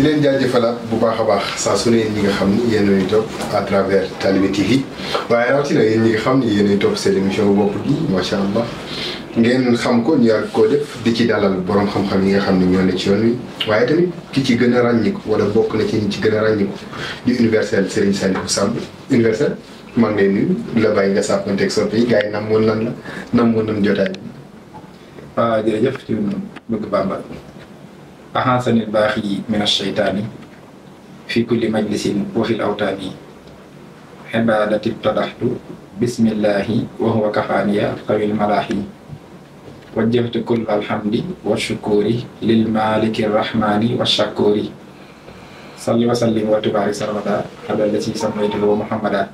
di leen jaajëfalaat bu baax a baax saa su ne ñi nga xam ni yéen a ngi topp à travers Talibé TV waaye rawatina yéen ñi nga xam ni yéen a ngi topp seen émission bopp gi macha allah ngeen xam ko ñu yàgg koo def di ci dalal borom xam-xam yi nga xam ne ñoo ne ci yoon wi waaye tamit ki ci gën a ràññiku wala bokk na ci ñi ci gën a ràññiku di universel Serigne Salihou Samb universel maa ngi lay nuyu la bàyyi nga sàppanteeg soppe yi gars yi namoon nan la namoon nan jotaay bi. waaw jërëjëf ci bëgg Bamba ahasanil baaxi min ash-shaytaani fi kulli majlisin wa fil awtaani ibadati tadaxtu bismillahi wa huwa kafaaniya xawil malaahi wajjahtu kull alhamdi wa shukuri lil maliki rahmani wa shakuri salli wa sallim wa tubarik sarmada ala lati samaytuhu muhammada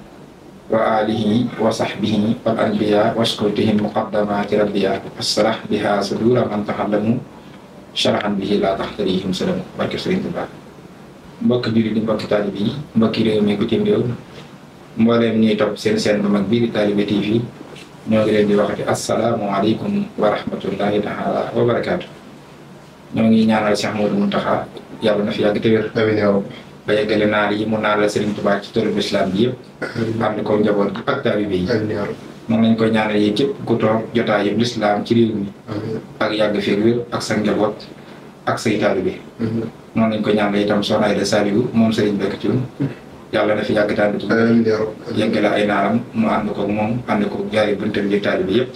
wa alihi wa sahbihi wal anbiya wa shkurtihim muqaddamati rabbiya asrah biha sudura man tahallamu sharahan bihi la taxtarihim salamu barke Sëriñ Tuubaa mbokki jullit di mbokki taalibe yi mbokki réew mi bitim réew mbooleem ñuy topp seen seen bu mag bii di Talibé TV ñoo ngi leen di waxati asalaamualeykum wa rahmatullahi taala wa barakaatu. ñoo ngi ñaanal Cheikh Modou Mountakha yàlla na fi yàgg te wér. amiin yaa rabbi. ba yeggale naal yi mu naal la Serigne Touba ci tollu islam bi yëpp. ànd ko njaboot gi ak taalibe yi. amiin yaa rabbi. moom lañ koy ñaanal yi képp ku toog jotaay yëpp lislaam ci réew mi. ak yàgg feeg wér ak sa njaboot ak say taalibe. noonu lañ koy ñaanal itam Soxna Aïda Saliou moom Serigne Bekk Thioune. yàlla na fi yàgg tànn ci yeggale ay naaram mu ànd ko moom ànd ko jaari buntam ji taalibe yëpp.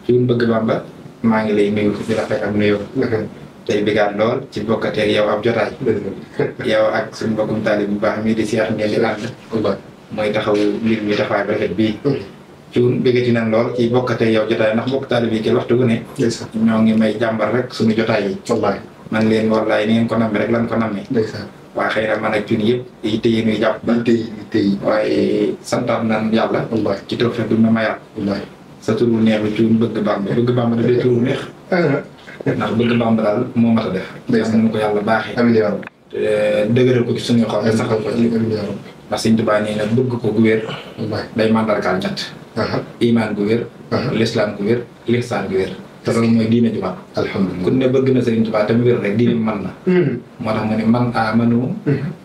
fi mu bëgg Bamba maa ngi lay nuyu di la fay ak nuyoo. tey bigaat lool ci bokkatee ak yow ab jotaay. yow ak suñu mbokkum taalibe bu baax mii di Cheikh ngeen di ànd. mooy taxaw mbir mi taxawaay bu rafet bii. ci bëggati nañ lool ci bokkatee yow jotaay ndax mbokk taalibe yi ci waxtu bu ne. ñoo ngi may jàmbar rek suñu jotaay yi. man leen wallaay ni ngeen ko nammee rek lan ko nammee. waaye xëy na man ak cun yëpp yitte yi ñuy jàpp ba tey waaye santaan nan yàlla ci tawfeex bi ma mayaat sa turu neex bi cun bëgg Bamba da dee turu neex ndax bëgg Bamba daal moo mat a def yàlla na ko yàlla baaxee dëgëral ko ci suñuy xol te saxal ko ci ndax Sëñ Tuubaa nee na bëgg ko gu wér day mandargaal ñett imaan gu wér lislaam gu wér lihsaan gu wér te loolu mooy diine ju mat alhamdulilah ku ne bëgg na Sëriñ Tuubaa te mu wér rek diine man na moo tax mu ne man amanu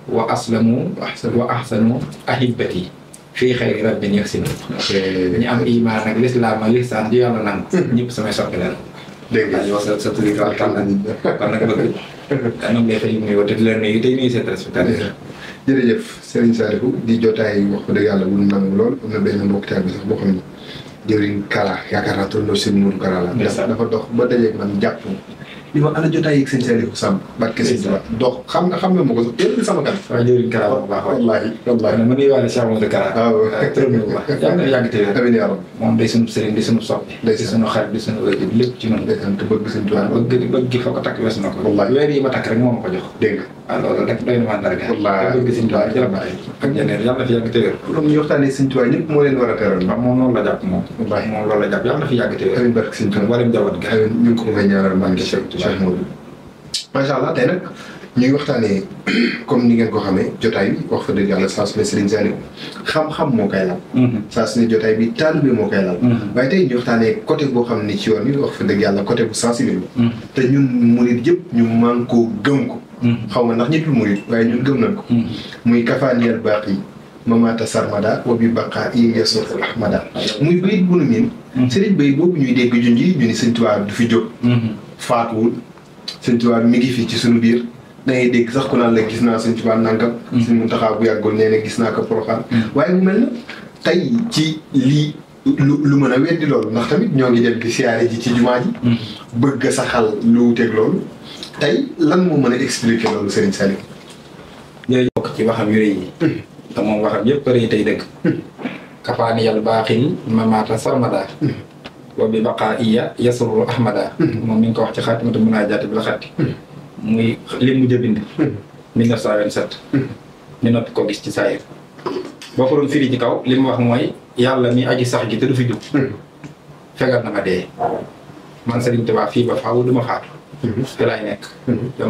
wa aslamu wa ahsanu ahibati fii xayri rabbin yaxsinu ñu am imaan ak lislaam ak lihsaan ji yàlla nangu ñëpp samay soppi leen dégg nga yow sa turi ka kan la kon nag bëgg kanam lay fay nuyu te di leen nuyu tey nuyu seen respectateur jërëjëf Serigne Salihou di jotaay wax ko dëgg yàlla bu nangu lool am na benn mbokk taal bi sax boo xam ne jëriñ Kara yaakaar naa toll na seen Mourou Kara la. dafa dox ba dajeeg man jàpp li ma ana jotaay yeeg seen Salihou Samb. barke Sëñ Tuubaa dox xam nga ma ko sax jëriñ sama kan. waaw jëriñ Kara bu baax wallaahi wallaahi. ma nuyuwaale Cheikh Modou Kara. waaw trop bu baax yàlla na yàgg te wér. amiin yaa rabbi. moom day sunu sëriñ di sunu soppi. day di sunu xarit di sunu wér lépp ci noonu. te bëgg Sëñ Tuubaa bëgg gi fa ko takk weesu na ko. wallaahi weer yi ma takk rek moo ma ko jox. dégg nga. waaw loolu rek doy na mandarga. wallaahi bëgg Sëñ Tuubaa jërë bàyyi ak ñeneen yàlla na fi yàgg te wér. loolu ñu waxtaanee Sëñ Tuubaa ñëpp moo leen war a teral. waaw moom noonu la jàpp moom. wallaahi moom loolu la jàpp yàlla na fi yàgg te wér. amiin barke Sëñ Tuubaa mboolem njaboot ga. ñu ngi ko may ñaanal man Cheikh Modou. macha allah tey nag ñuy waxtaanee comme ni ngeen ko xamee jotaay bi wax fa dëgg yàlla saa su ne Serigne Salihou xam-xam moo koy lal. saa su ne jotaay bi taalibe moo koy lal. waaye tey ñu waxtaanee côté boo xam ne ci yoon bi wax fa dëgg yàlla côté bu sensible la. te ñun murid yëpp ñu man koo gëm ko. xaw ma ndax ñi dul murid waaye ñun gëm nañ ko. muy kafaaniyal baax yi mamata sarmada wa bi baqa yi yeesu ahmada muy bayit bu nu miin. Serigne bayit boobu ñuy dégg junj yi ñu ni Sëñ Tuubaa du fi jóg. faatuwul Sëñ Tuubaa mi ngi fii ci suñu biir. da ngay dégg sax ku naan la gis naa Sëñ Tuubaa nangam. Sëñ Muntaxaa bu yàggul nee na gis naa ko Poroxaan. waaye mu mel na tey ci lii lu mën a weddi loolu ndax tamit ñoo ngi dem di siyaare ji ci jumaa ji. bëgg a saxal lu wuteeg loolu. tey lan moo mën a expliquer loolu Serigne Salihou. jërëjëf bokk ci waxam yu rëy yi. te moom waxam yëpp rëy tey dëgg. kafaaniyal baaxil mamaata sarmada. wa bi baqaa iya yasurru ahmada. moom mi ngi ko wax ci xaatimatu munaajaati bi la xatti. muy li mu mujj a bind. 1927. ñu noppi ko gis ci saayir. boo ko doon firi ci kaw li mu wax mooy yàlla mi aji sax gi te du fi jug. fegal na ma dee. man Serigne Touba fii ba faaw du ma faatu. fi laay nekk.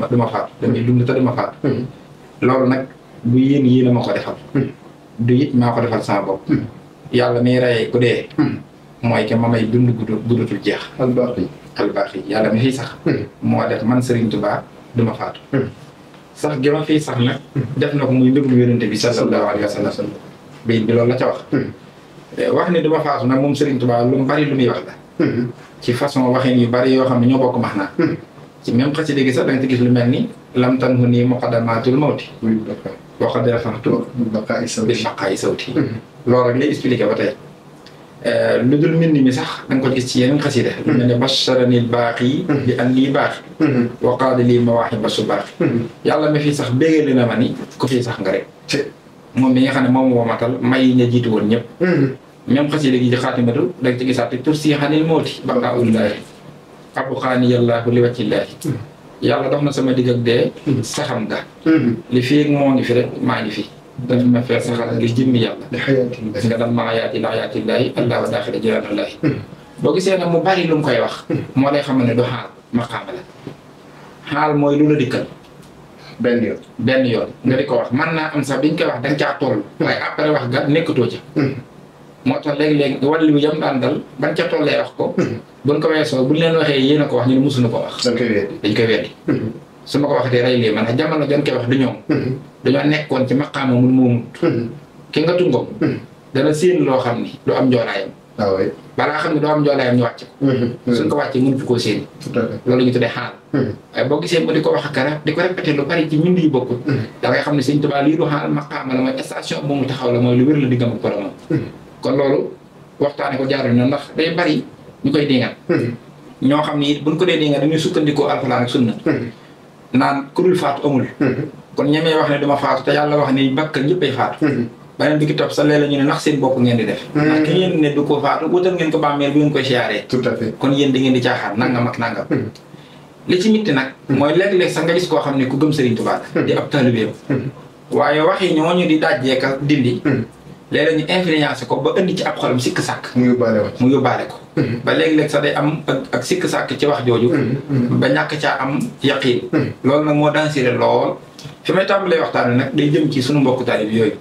du ma faatu damay dund te du ma faatu. loolu nag bu yéen a ma ko defal. du it maa ko defal sama bopp. yàlla miy rey ku dee. mooy que ma may dund guddutul jeex. albaax yi yàlla mi fiy sax. moo def man Serigne Touba du ma faatu. sax gi ma fii sax nag def na ko muy mbégum yonente bi sallallahu alayhi wa sallam bi loolu la ca wax wax ni duma faatu nag moom Serigne Touba lu mu bari lu muy wax la ci façon waxin yu bari yoo xam ne ñoo bokk max naa ci même xasida gi sax da nga ci gis lu mel ni lam tan hu nii muqaddamatul mawti boo xam ne rafaxtu bi baqaayi sawti loolu rek lay expliqué ba tey lu dul mbind mi sax da nga ko gis ci yeneen xasida lu mel ne basharanil baaxi bi an lii baaxi wa qaada lii mawaahiba su baaxi yàlla mi fii sax béggee na ma ni ku fii sax nga rek moom mi nga xam ne moom woomatal may ña jiitu woon ñëpp même xasida gi ci xaatimatu da nga ci gisaat tur si xanil mooti baqaa ullaahi abu xaani yàllaahu li wàccillaahi yàlla dox na sama digg ak dee saxam nga li fii moo ngi fi rek maa ngi fi daf ma fee saxal ngir jëmmi yàlla nga dam ma ayaati la ayaatillaahi allah wa daaxila jiraanallaahi boo gisee nag mu bari lu mu koy wax moo lay xam ne du xaal maqaama la xaal mooy lu la dikkal benn yoon nga di ko wax man naa am sax biñ koy wax danga caa toll waaye après wax ga nekkatoo ca moo tax léegi-léegi wàllu bi yam daan dal ban ca tollee wax ko buñ ko weesoo buñ leen waxee yéen a ko wax ñu ne mosuñu ko wax dañ koy weddi su ma ko waxatee rey lii man jamono jan koy wax du ñoom dañoo nekkoon ci maqaama mun moomut ki nga tungoom dana séen loo xam ni du am njoolaayam balaa xam ne doo am njoolaayam ñu wàcc ko suñ ko wàccee mënu fi koo séen loolu ñu tuddee xaal waaye boo gisee mu di ko wax akara di ko répété lu bari ci mbind yu bokkul da ngay xam ne Sëñ Tuubaa lii du xaal maqaama la mooy station bu mu taxaw la mooy lu wér la diggam ak boromam kon loolu waxtaane ko jaarul na ndax day bari ñu koy dingat ñoo xam ni buñ ko dee dingat dañuy sukkandikoo alxuraan ak sunna naan ku dul faatu amul kon ñemee wax ne dama faatu te yàlla wax ni bakkan ñëppay faatu beneen bi ki topp sa léeg-la ñu ne ndax seen bopp ngeen di def ndax ki ngeen ne du ko faatu wutal ngeen ko bàmmeel bi ngeen koy siyaaree tout à fait kon yéen da ngeen di caaxaan nangam ak nangam li ci mitti nag mooy léeg-léeg sax nga gis koo xam ne ku gëm Serigne Touba di ab taalibeem waaye wax yi ñooñu di dajjeeka dindi léeg-léeg ñu influencé ko ba indi ci ab xolam sikk sàkk mu yóbbaale ko ba léegi-léeg sax day am ak sikk sàkk ci wax jooju ba ñàkk caa am yaqiin loolu nag moo dansiré lool fi may tàmbalee waxtaan wi nag day jëm ci sunu mbokku taalib yooyu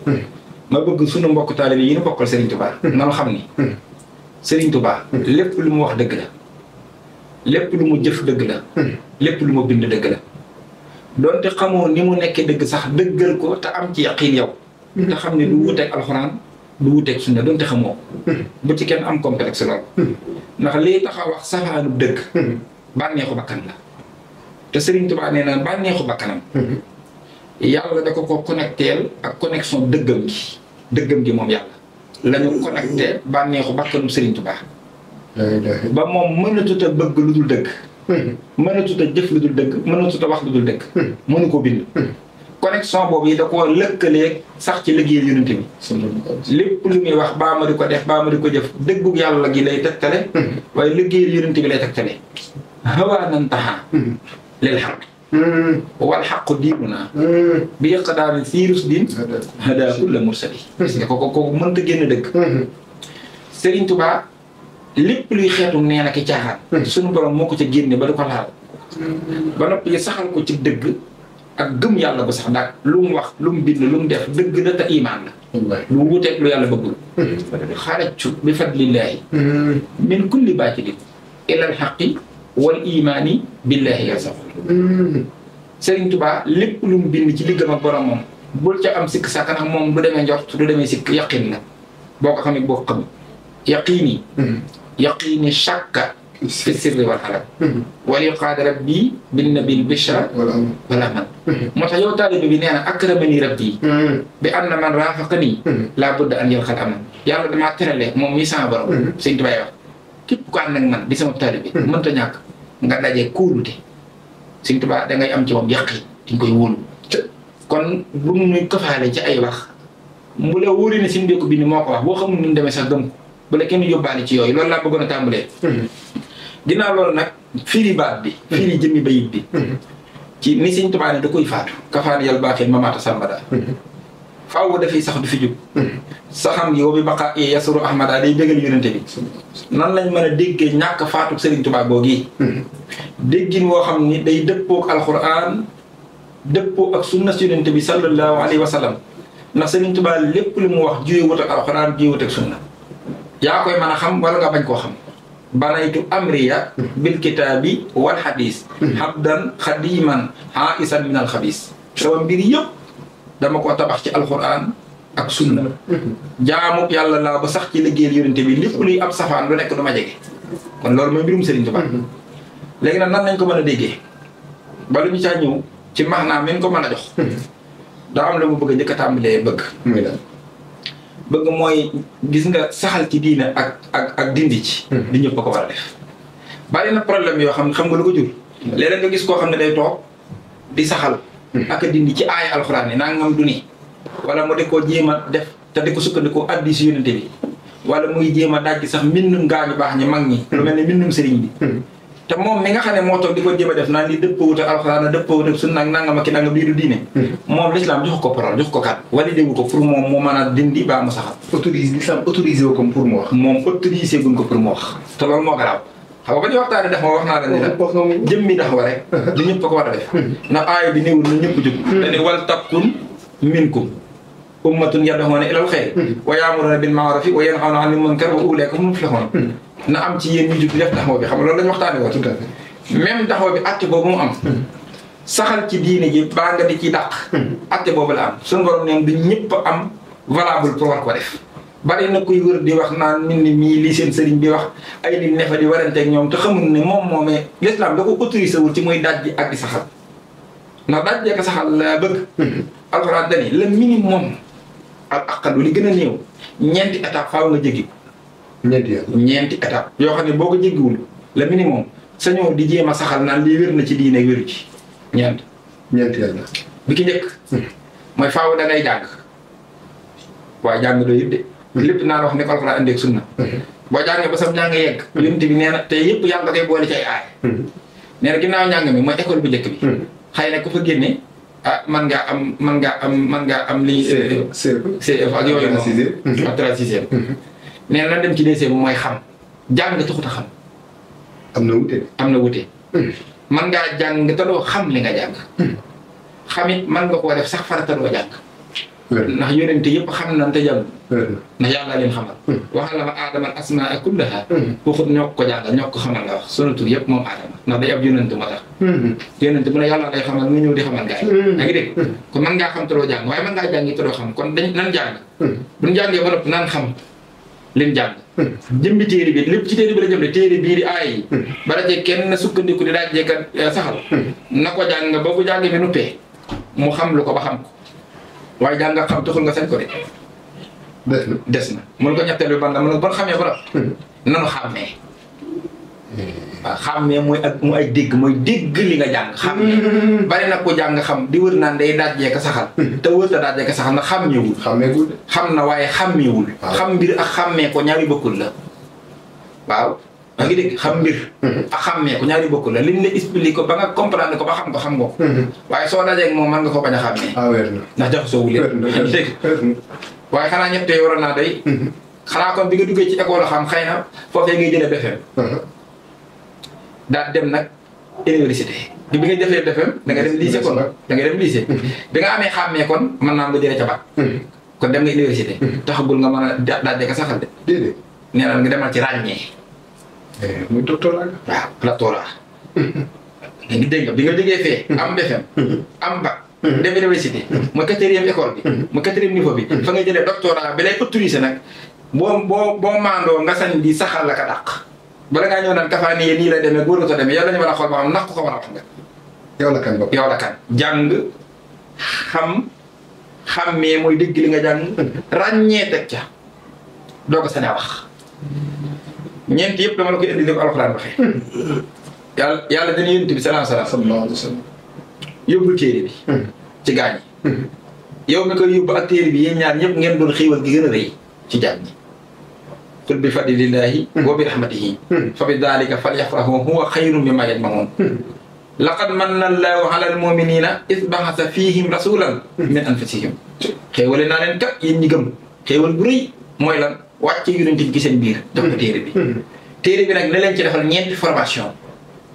ma bëgg sunu mbokku taalib yi ñu bokkal Serigne Touba nanu xam ni Serigne Touba lépp lu mu wax dëgg la lépp lu mu jëf dëgg la lépp lu mu bind dëgg la donte xamoo ni mu nekkee dëgg sax dëggal ko te am ci yaqiin yow te xam ne du wuteeg alxuraan du wuteeg sunna doonte xamoo bu ci kenn am complexe lool ndax lii tax a wax safaanu dëgg bànneexu bakkan la te Serigne Touba nee na bànneexu bakkanam yàlla da ko connecteel ak connexion dëggam gi moom yàlla la ñu connecté bànneexu bakkanu Serigne Touba ba moom mënatut a bëgg lu dul dëgg mënatut a jëf lu dul dëgg mënatut a wax lu dul dëgg mënu ko bind connexion boobu yi da koo lëkkaleeg sax ci liggéeyal yonent bi lépp lu muy wax baa ma di ko def baa ma di ko jëf dëggug yàlla gi lay tegtale waaye liggéeyal yonent bi lay tegtale hawaa nan taxaa lil xaq wal xaqu diinuna bi yaqdaami siirus diin hada kulla mursali parce que kooku mënta génn dëgg Serigne Touba lépp luy xeetu nee na ki caaxaan suñu borom moo ko ca génne ba du ko laal ba noppi saxal ko ci dëgg ak gëm yàlla ba sax daal lu mu wax lu mu bind lu mu def dëgg la te imaan la lu wuteeg lu yàlla bëggul xarajtu bi fadlillaahi min kulli baatilin ilal xaqi wal imaani billaahi yarsaxul Serigne Touba lépp lu mu bind ci liggam ak boromam bul ca am sikk sàkk nag moom du demee njort du demee sikk yaqin la boo ko xamee boo ko xam yaqiini shakka fi sirri wal xalam wali qaada rabbi bin nabil bishra wala man moo tax yow taalibe bi nee na akramani rabbi bi am na man raafaqani laa budda an yalqal aman yàlla damaa terale moom mi sama borom Sëñ Tuubaa wax képp ko ànd ak man di sama taalibe mënta ñàkk nga dajee kóolute Sëñ Tuubaa da ngay am ci moom yaqin di nga koy wóolu kon bu muy kafaale ci ay wax mu la wóori ne Sëñ Béthio bi ni moo ko wax boo xamul ni mu demee sax gëm ko bu la kenn yóbbaale ci yooyu loolu laa bëggoon a tàmbalee ginnaaw loolu nag firi baat bi firi jëmmi bayit bi ci ni Sëñ Tuubaa ne da koy faatu kafaan yàlla baaxee mamaata sàmbada faaw dafay sax du fi jóg saxam yow bi baqa i yasuru ahmada day bégal yonente bi nan lañ mën a déggee ñàkk faatu Sëriñ Tuubaa googi déggin woo xam ni day dëppook alquran dëppoo ak sunna yonente bi sallallahu alayhi wa sallam ndax Sëriñ Tuubaa lépp lu mu wax juyewut ak alquran juyewut ak sunna yaa koy mën a xam wala nga bañ koo xam banaytu amriya bil kitaabi wal hadis habdan xadiman haisan min al xabis sama mbir yëpp dama ko tabax ci alxuraan ak sunna jaamu yàlla laa ba sax ci liggéeyal yonente bi lépp luy ab safaan lu nekk du ma jege kon loolu mooy mbirum Serigne Touba léegi nag nan nañ ko mën a déggee ba lu ñu caa ñëw ci maanaam min ko mën a jox daa am la mu bëgg a njëkk a tàmbalee bëgg mooy gis nga saxal ci diine ak dindi ci di ñëpp ko war a def bari na problème yoo xam nga lu ko jur léeg-léeg nga gis koo xam ne day toog di saxal ak a dindi ci aaya alxuraan yi nangam du ni wala mu di ko jéem a def te di ko sukkandikoo addi si yonente bi wala muy jéem a dajji sax mbindum gaañu baax ñi mag ñi lu mel ne mbindum sëriñ bi te moom mi nga xam ne moo toog di ko jéem a def naan li dëppawut ak alxuraan dëppawut ak sunna ak nangam ak nangam bii du diine moom l'islam jox ko parole jox ko kàddu validé wu ko pour moom mu mën a dindi baa mu saxal l'islam autorisé wu ko pour mu wax moom autorisé guñ ko pour mu wax te loolu moo garaaw xam nga ba ñu waxtaanee def ma wax naa la ni la jëmmi taxaw rek di ñëpp ko war a def ndax aaya bi néewul na ñëpp jóg dañu wal takun minkum ummatun yad'una ilal xayri wa ya'muruna bil ma'rufi wa yanhawna 'anil munkar wa ulaa'ika humul muflihun na am ci yéen ñu jug def taxaw bi xam nga loolu lañu waxtaanee woon tout à fait même taxaw bi acte boobu mu am saxal ci diine ji baa nga di ci dàq acte boobu la am suñu borom neen du ñëpp am valable pour war ko def bari na kuy wër di wax naan nit ñi mii lii seen sëriñ bi wax ay nit ne fa di waranteeg ñoom te xamul ne moom moomee l'islam da ko autorisé wul ci muy daj ji ak di saxal ndax daj jee ko saxal la bëgg alxuraan dani le minimum ak aqallu li gën a néew ñeenti étape faaw nga jéggi ñeenti étape yoo xam ne boo ko jéggiwul le minimum sañoo di jéem a saxal naan lii wér na ci diine wéru ci ñeenti yàlla bi ki njëkk mooy faaw da ngay jàng waaye jàng doo yëpp de lépp naa la wax ne ko alxuraan indi ak sunna boo jàngee ba sam njàng yegg limite bi nee na te yëpp yàlla koy boole ci ay aay nee na ginnaaw njàng mi mooy école bu njëkk bi xëy na ku fa génne man ngaa am li CF ak yooyu noonu ak 36e nee na dem ci deuxième mooy xam jàng taxut a xam am na wute man ngaa jàng te doo xam li nga jàng xamit man nga koo def sax farata doo jàng ndax yonente yëpp xam nañ te jàng ndax yàlla leen xamal waxal la ma aadama al asmaa kullaha waxut ñoo ko jàngal ñoo ko xamal nga wax sunu tur yëpp moom aadama ndax day ab yonente moo tax yonente bu ne yàlla lay xamal nga ñëw di xamal gaa yi yaa ngi dégg kon man ngaa xam te doo jàng waaye man ngaa jàngi te doo xam kon nan jàng buñ jàngee ba noppi nan xam leen jàng jëmbi téere bi lépp ci téere bi la jëm de téere bii di aay yi ba dajee kenn sukkandiku di daajee ka saxal na ko jàng ba bu jàng bi nuppee mu xam lu ko ba xam ko waaye jàng nga xam taxul nga sañ ko de des na mun ko ñetteel bi ban la mun bon xamee ba nanu xàmmee waaw xàmmee mooy ak mu ay dégg mooy dégg li nga jàng xàmmee bari na ko jàng xam di wër naan day daajee ka saxal te wër ta daajee ka saxal ndax xàmmeewul xam na waaye xàmmeewul xam mbir ak xàmmee ko ñaari bokkul la waaw maa ngi dégg xam mbir ak xàmmee ko ñaari bokkul la liñ la expliqué ko ba nga comprendre ko ba xam nga ko waaye soo dajee ak moom mën nga ko bañ a xàmmee ndax jaxasoo wu leen dégg waaye xanaa ñett yooyu waroon naa day xanaa kon bi nga duggee ci école xam xëy na foofee ngay jëlee BFEM daal dem nag université bi nga defee BFEM da nga dem lycée kon da nga dem lycée bi nga amee xàmmee kon mën naa nga jëlee ca bac kon dem nga université taxagul nga mën a daajee ka saxal de déedéet nee na nga demal ci ràññee muy doctorat waaw doctorat da ngi dégg bi nga jógee fee am BFEM am bac dem université mooy 4e école bi mooy 4e niveau bi fa nga jëlee doctorat bi lay autorisé nag boo maandoo nga sañ di saxal la ka dàq bala ngaa ñëw naan kafaani yee nii la demee góor ta demee yow la ñu mën a xool ba xam nax ko war a wax nga yow la kan jàng xàmmee mooy dégg li nga jàng ràññee teg ca doo ko sañ a wax ñeent yëpp dama la koy indi li ko alxuraan waxee yàlla dana yonent bi sallallahu alayhi wa sallam yóbbul téere bi ci gaañ yi yow mi koy yóbbu ak téere bi yéen ñaar ñëpp ngeen doon xiiwal gi gën a rëy ci jaam ñi qul bi fadlillahi wa bi rahmatihi fa bi dalika falyafrahu huwa xayrun mimma yajmaun laqad manna allahu ala almuminina is baxasa fihim rasulan min anfusihim xéewale naa leen kat yéen ñi gëm xéewal bu rëy mooy lan wàcce yonent bi seen biir jox ko téere bi téere bi nag ne leen ci defal ñeenti formation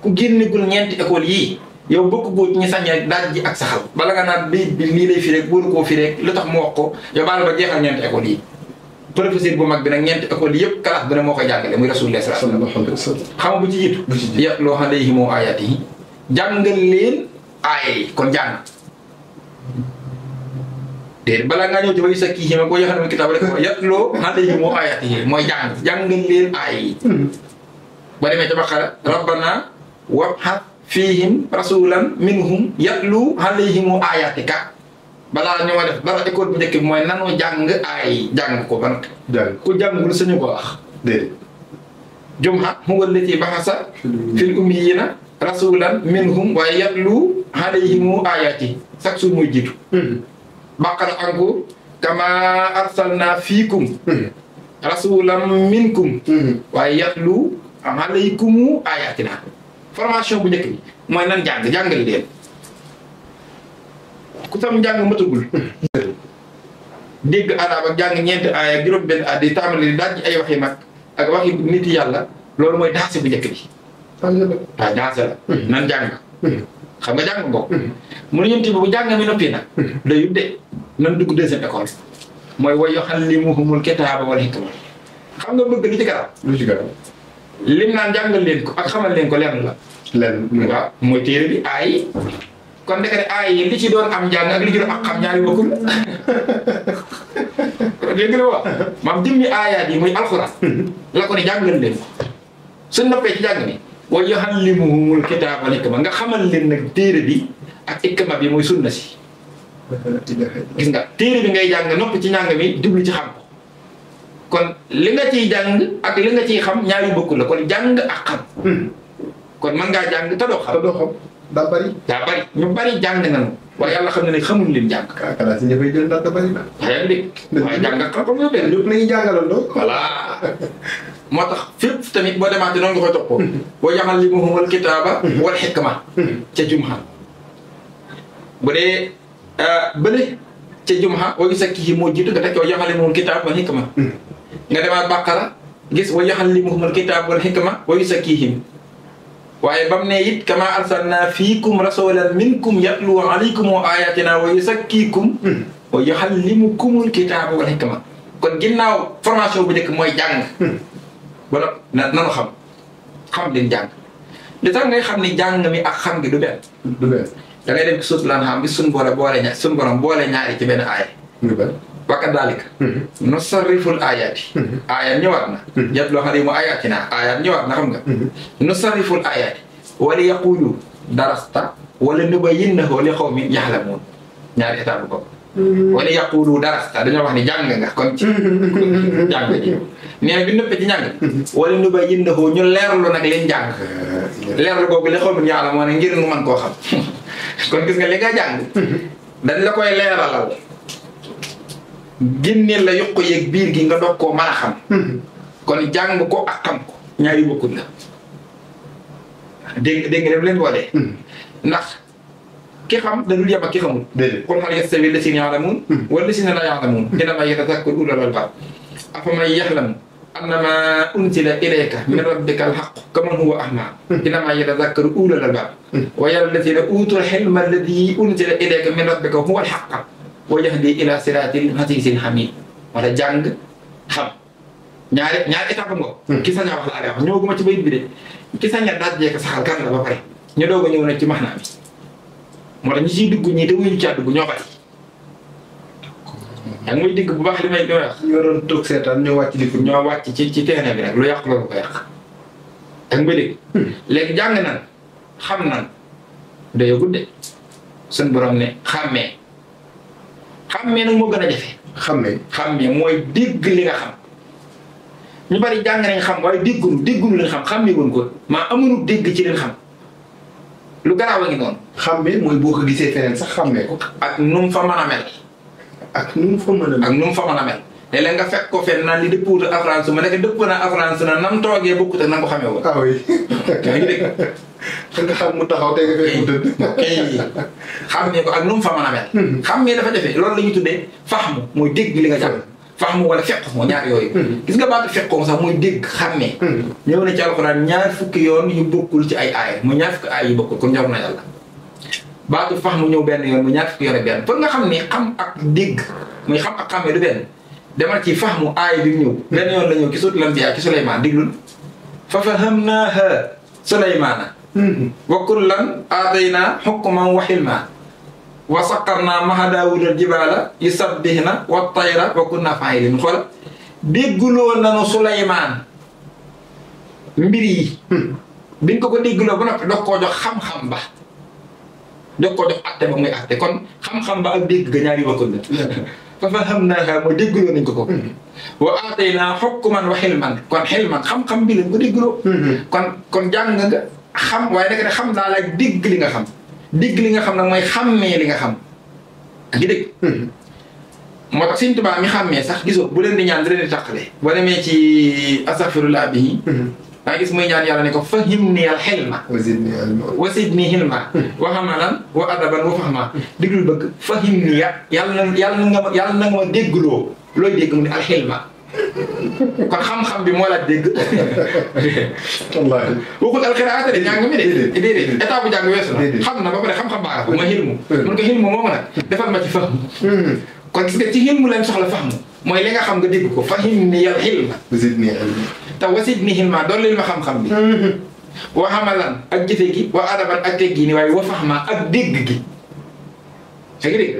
ku génnegul ñeenti école yii yow bokk góor ñi sañ rek daaj ji ak saxal bala nga naan bi lii lay fi rek wóoru koo fi rek lu tax mu wax ko yow baal ba jeexal ñeenti école yi professeur bu mag bi nag ñeenti école yi yëpp classe bu ne moo koy jàngale muy rasulullah sallallahu alayhi wa sallam xam nga bu ci jiitu yatluu alayhim ayaatihi jàngal leen aaya yi kon jàng déedéet balaa ngaa ñëw ci way sa kii yi ma ko yaxal mi kitaab rek mooy yatloo alayhim aayaatihi mooy jàngal leen aay yi. ba demee ca Baqara rabbana wab'ath fiihim rasulan minhum yatlu alayhim aayaatika balaa ñoo def dara école bu njëkk bi mooy nanoo jàng aay yi jàng ko ban. ku jàngul sañu ko wax. déedéet. jumha huwa allati ba'asa fil ummiyyiina rasulan minhum waaye yatlu alayhim aayaatihi chaque jour muy jiitu. Baqara encore kama arsalna fiikum rasulan minkum waaye yatlu alaykum ayatina formation bu njëkk bi mooy nan jàngal leen ku tam njàng matagul dégg arab ak jàng ñeenti aaya ak juróom benn at di tàmbali di daaj ay waxi mag ak waxi nit yàlla loolu mooy daase bu njëkk bi waaw daase la nan jàng xam nga jàng mbokk mu ne ñunti bu jàng mi noppi nag doyut de nan dugg deuxième école mooy wa yuallimuhumul kitaaba wal hikma xam nga bëgg lu ci garab lim naan jàngal leen ko ak xamal leen ko lenn la waaw mooy téere bi aay kon ndekete aay yi li ci doon am njàng ak li ci doon ak xam ñaari bokkul dégg nga wax maam jëmmi aayaat yi muy alxuraan la ko ne jàngal leen ko suñ noppee ci jàng ni wa yuallimuhumul kitaaba wal hikma nga xamal leen nag téere bi ak hikma bi mooy sunna si gis nga téere bi ngay jàng noppi ci njàng mi jublu ci xam ko kon li nga ciy jàng ak li nga ciy xam ñaari bokkul la kon jàng ak xam kon mën ngaa jàng te doo xam daa bari ñu bari jàng nañu waaye yàlla xam ne ne xamuñ leen jàng kala si ñëppay jël ndax da bari na waaye dégg waaye jàng ak xam-xam ñoo benn ñëpp nañu jàngalandoo voilà moo tax fépp tamit boo demaatee noonu nga koy toppoo boo yuallimuhumul kitaaba wal hikma ca jumha bu dee bële ca jumha wa yuzakkiihim moo jiitu nga teg wa yuallimuhumul kitaaba wal hikma nga demaat Baqara gis wa yuallimuhumul kitaaba wal hikma wa yuzakkiihim waaye bam ne it kama arsalna fiikum rasulan minkum yatlu alaykum ayatina wa yuzakkiikum wa yuallimukumul kitaaba wal hikma kon ginnaaw formation bu njëkk mooy jàng ba nanu xam leen jàng li tax ngay xam ni jàng mi ak xam gi du benn da ngay dem ci suuf lan xam bi suñ borom boole ñaari ci benn aaya wa kadaalika nusarriful aayaati aayat ñëwaat na yatlu alayhim ayatina aayat ñëwaat na xam nga nusarriful aayaati wala yaqulu darasta wala nubayyinnahu li qawmin ya'lamuun ñaari étape ko wala yaqulu darasta dañoo wax ni jàng nga kon ci jàng ji nee bi nëpp ci njàng wala nubayyinnahu ñu leerlu nag leen jàng leerlu boobu li qawmin ya'lamuun ngir nu mën koo xam kon gis nga li nga jàng dañ la koy leeralal génneel la yokk yeeg biir gi nga doog koo mën a xam kon jàng ko ak xam ko ñaari bokkul la dégg nga def leen boole ndax ki xam da dul yem ak ki xamul qul hal yastawi llaziina ya'lamuun wa llaziina laa ya'lamuun innamaa yatazakkaru ulul albaab afaman ya'lamu annamaa unzila ilayka min rabbika al-haqqu kaman huwa a'maa innamaa yatazakkaru ulul albaab wa yara llaziina uutul ilma allazii unzila ilayka min rabbika huwa al-haqqu wa yahdi ila siraatil azizil hamiid wala jàng xam ñaari étape nga ki sañ a wax la wax ñëwaguma ci bayit bi de ki sañ a daaj jeeka saxal kan la ba pare ñu doog a ñëw nag ci maxnaa bi moo tax ñi ciy dugg ñii te wuyu caa dugg ñoo bari yaa ngi muy digg bu baax li may wax ñu waroon toog seetaan ñoo wàcc di ko ñoo wàcc ci terrain bi nag lu yàq loolu ko yàq yaa ngi muy dégg léegi jàng nan xam nan doyo gudde suñ borom ne xàmmee nag moo gën a jafe xàmmee mooy dégg li nga xam ñu bari jàng nañ xam waaye déggunu leen xam xàmmee woon ko maa amuñu dégg ci leen xam lu garaaw a ngi noonu xàmmee mooy boo ko gisee feneen sax xàmmee ko ak nu mu fa mën a mel ak nu mu fa mën a mel léeg-léeg nga fekk ko fenn naan li dëppoo ak alxuraan su ma nekk dëppoo naa alxuraan su na nam toogee bokkut ak na nga ko xamee woon ah oui yaa ngi dégg nga xam mu taxaw te nga fekk mu tëdd xàmmee ko ak nu mu fa mën a mel xàmmee dafa jafe loolu la ñuy tuddee fahmu mooy dégg li nga jàng fahmu wala fiqh moo ñaar yooyu gis nga baatu fiqh sax mooy dégg xàmmee ñëw na ci alxuraan ñaar fukki yoon yu bokkul ci ay aaya mooy ñaar fukki aaya yu bokkul kon ñor na yàlla baatu fahmu ñëw benn yoon mu ñaar fukki yoon ak benn pour nga xam ne xam ak dégg muy xam ak xàmmee du benn demal ci fahmu aaya bi mu ñëw benn yoon la ñëw ci suuratul Anbiyaa ci Suleymaan diglul fa fahamnaahaa Suleymaana wa kullan aataynaa hukman wa hilman wa sakkarnaa ma'a Daawuda al-jibaala yusabbihna wat-tayra wa kunnaa faa'iliin xoolal dégguloo nanu Suleymaan mbir yi biñ ko dégguloo ba noppi doog koo jox xam-xam ba doog koo jox atte ba muy atte kon xam-xam ba ak dégg ga ñaari bokkul la fa fahamnaahaa mooy dégguloo nañ ko wa aataynaa hukman wa hilman kon hilman xam-xam bi lañ ko dégguloo kon jàng nga xam waaye nag xam daa laaj dégg li nga xam dégg li nga xam nag mooy xàmmee li nga xam ak dégg moo tax Sëñ Tuubaa mi xàmmee sax gisoo bu leen di ñaan di leen di tàqale boo demee ci astaghfirullah bi daa gis muy ñaan yàlla ne ko fahimni al hilma wa zidni hilma wa amalan wa adaban wa fahma déglul bëgg fahimni yàlla na nga ma déggloo looy dégg mu ne al hilma kon xam-xam bi moo la dégg wallaahi waxul alxiraata de jàng mi de déedéet état bu jàng weesu na xam na ba pare xam-xam baax ko mooy xilmu mun ko xilmu moomu nag defal ma ci fahmu kon gis nga ci xilmu leen soxla fahmu mooy li nga xam nga dégg ko fahimni al hilma te wasidni hilma doon leen ma xam-xam bi wa hamalan ak jëfe gi wa adaban ak teggi ni waaye wa fahma ak dégg gi yaa ngi dégg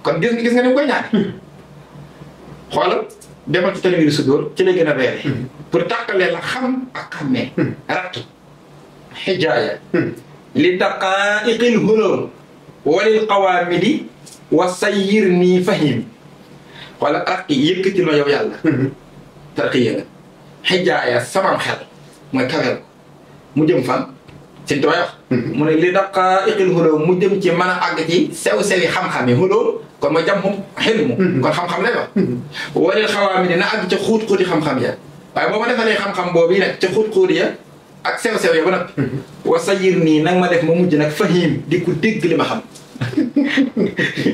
kon gis nga ni mu koy ñaan xoolal demal ci Tanwiiru Sudóor ci lay gën a reere pour tàqalee la xam ak xàmmee raqi xijaaya li daqaa'iqil hulum walil qawaamidi wa sayyir nii fahim xoolal raqi yëkkati ma yow yàlla tarqiya la xijaaya samam xel mooy kawel ko mu jëm fan Sëñ Tuubaa wax mu ne li daqaa'iqil hulum mu jëm ci mën a àgg ci sew-sewi xam-xam yi hulum kon mooy jam xilmu kon xam-xam lay wax walil xawaami na àgg ca xuut-xuuti xam-xam ya waaye boo ma defalee xam-xam boobu yi nag ca xuut-xuuti ya ak sew-sew ya ba nag wa sayir nii nag ma def ma mujj nag fahim di ko dégg li ma xam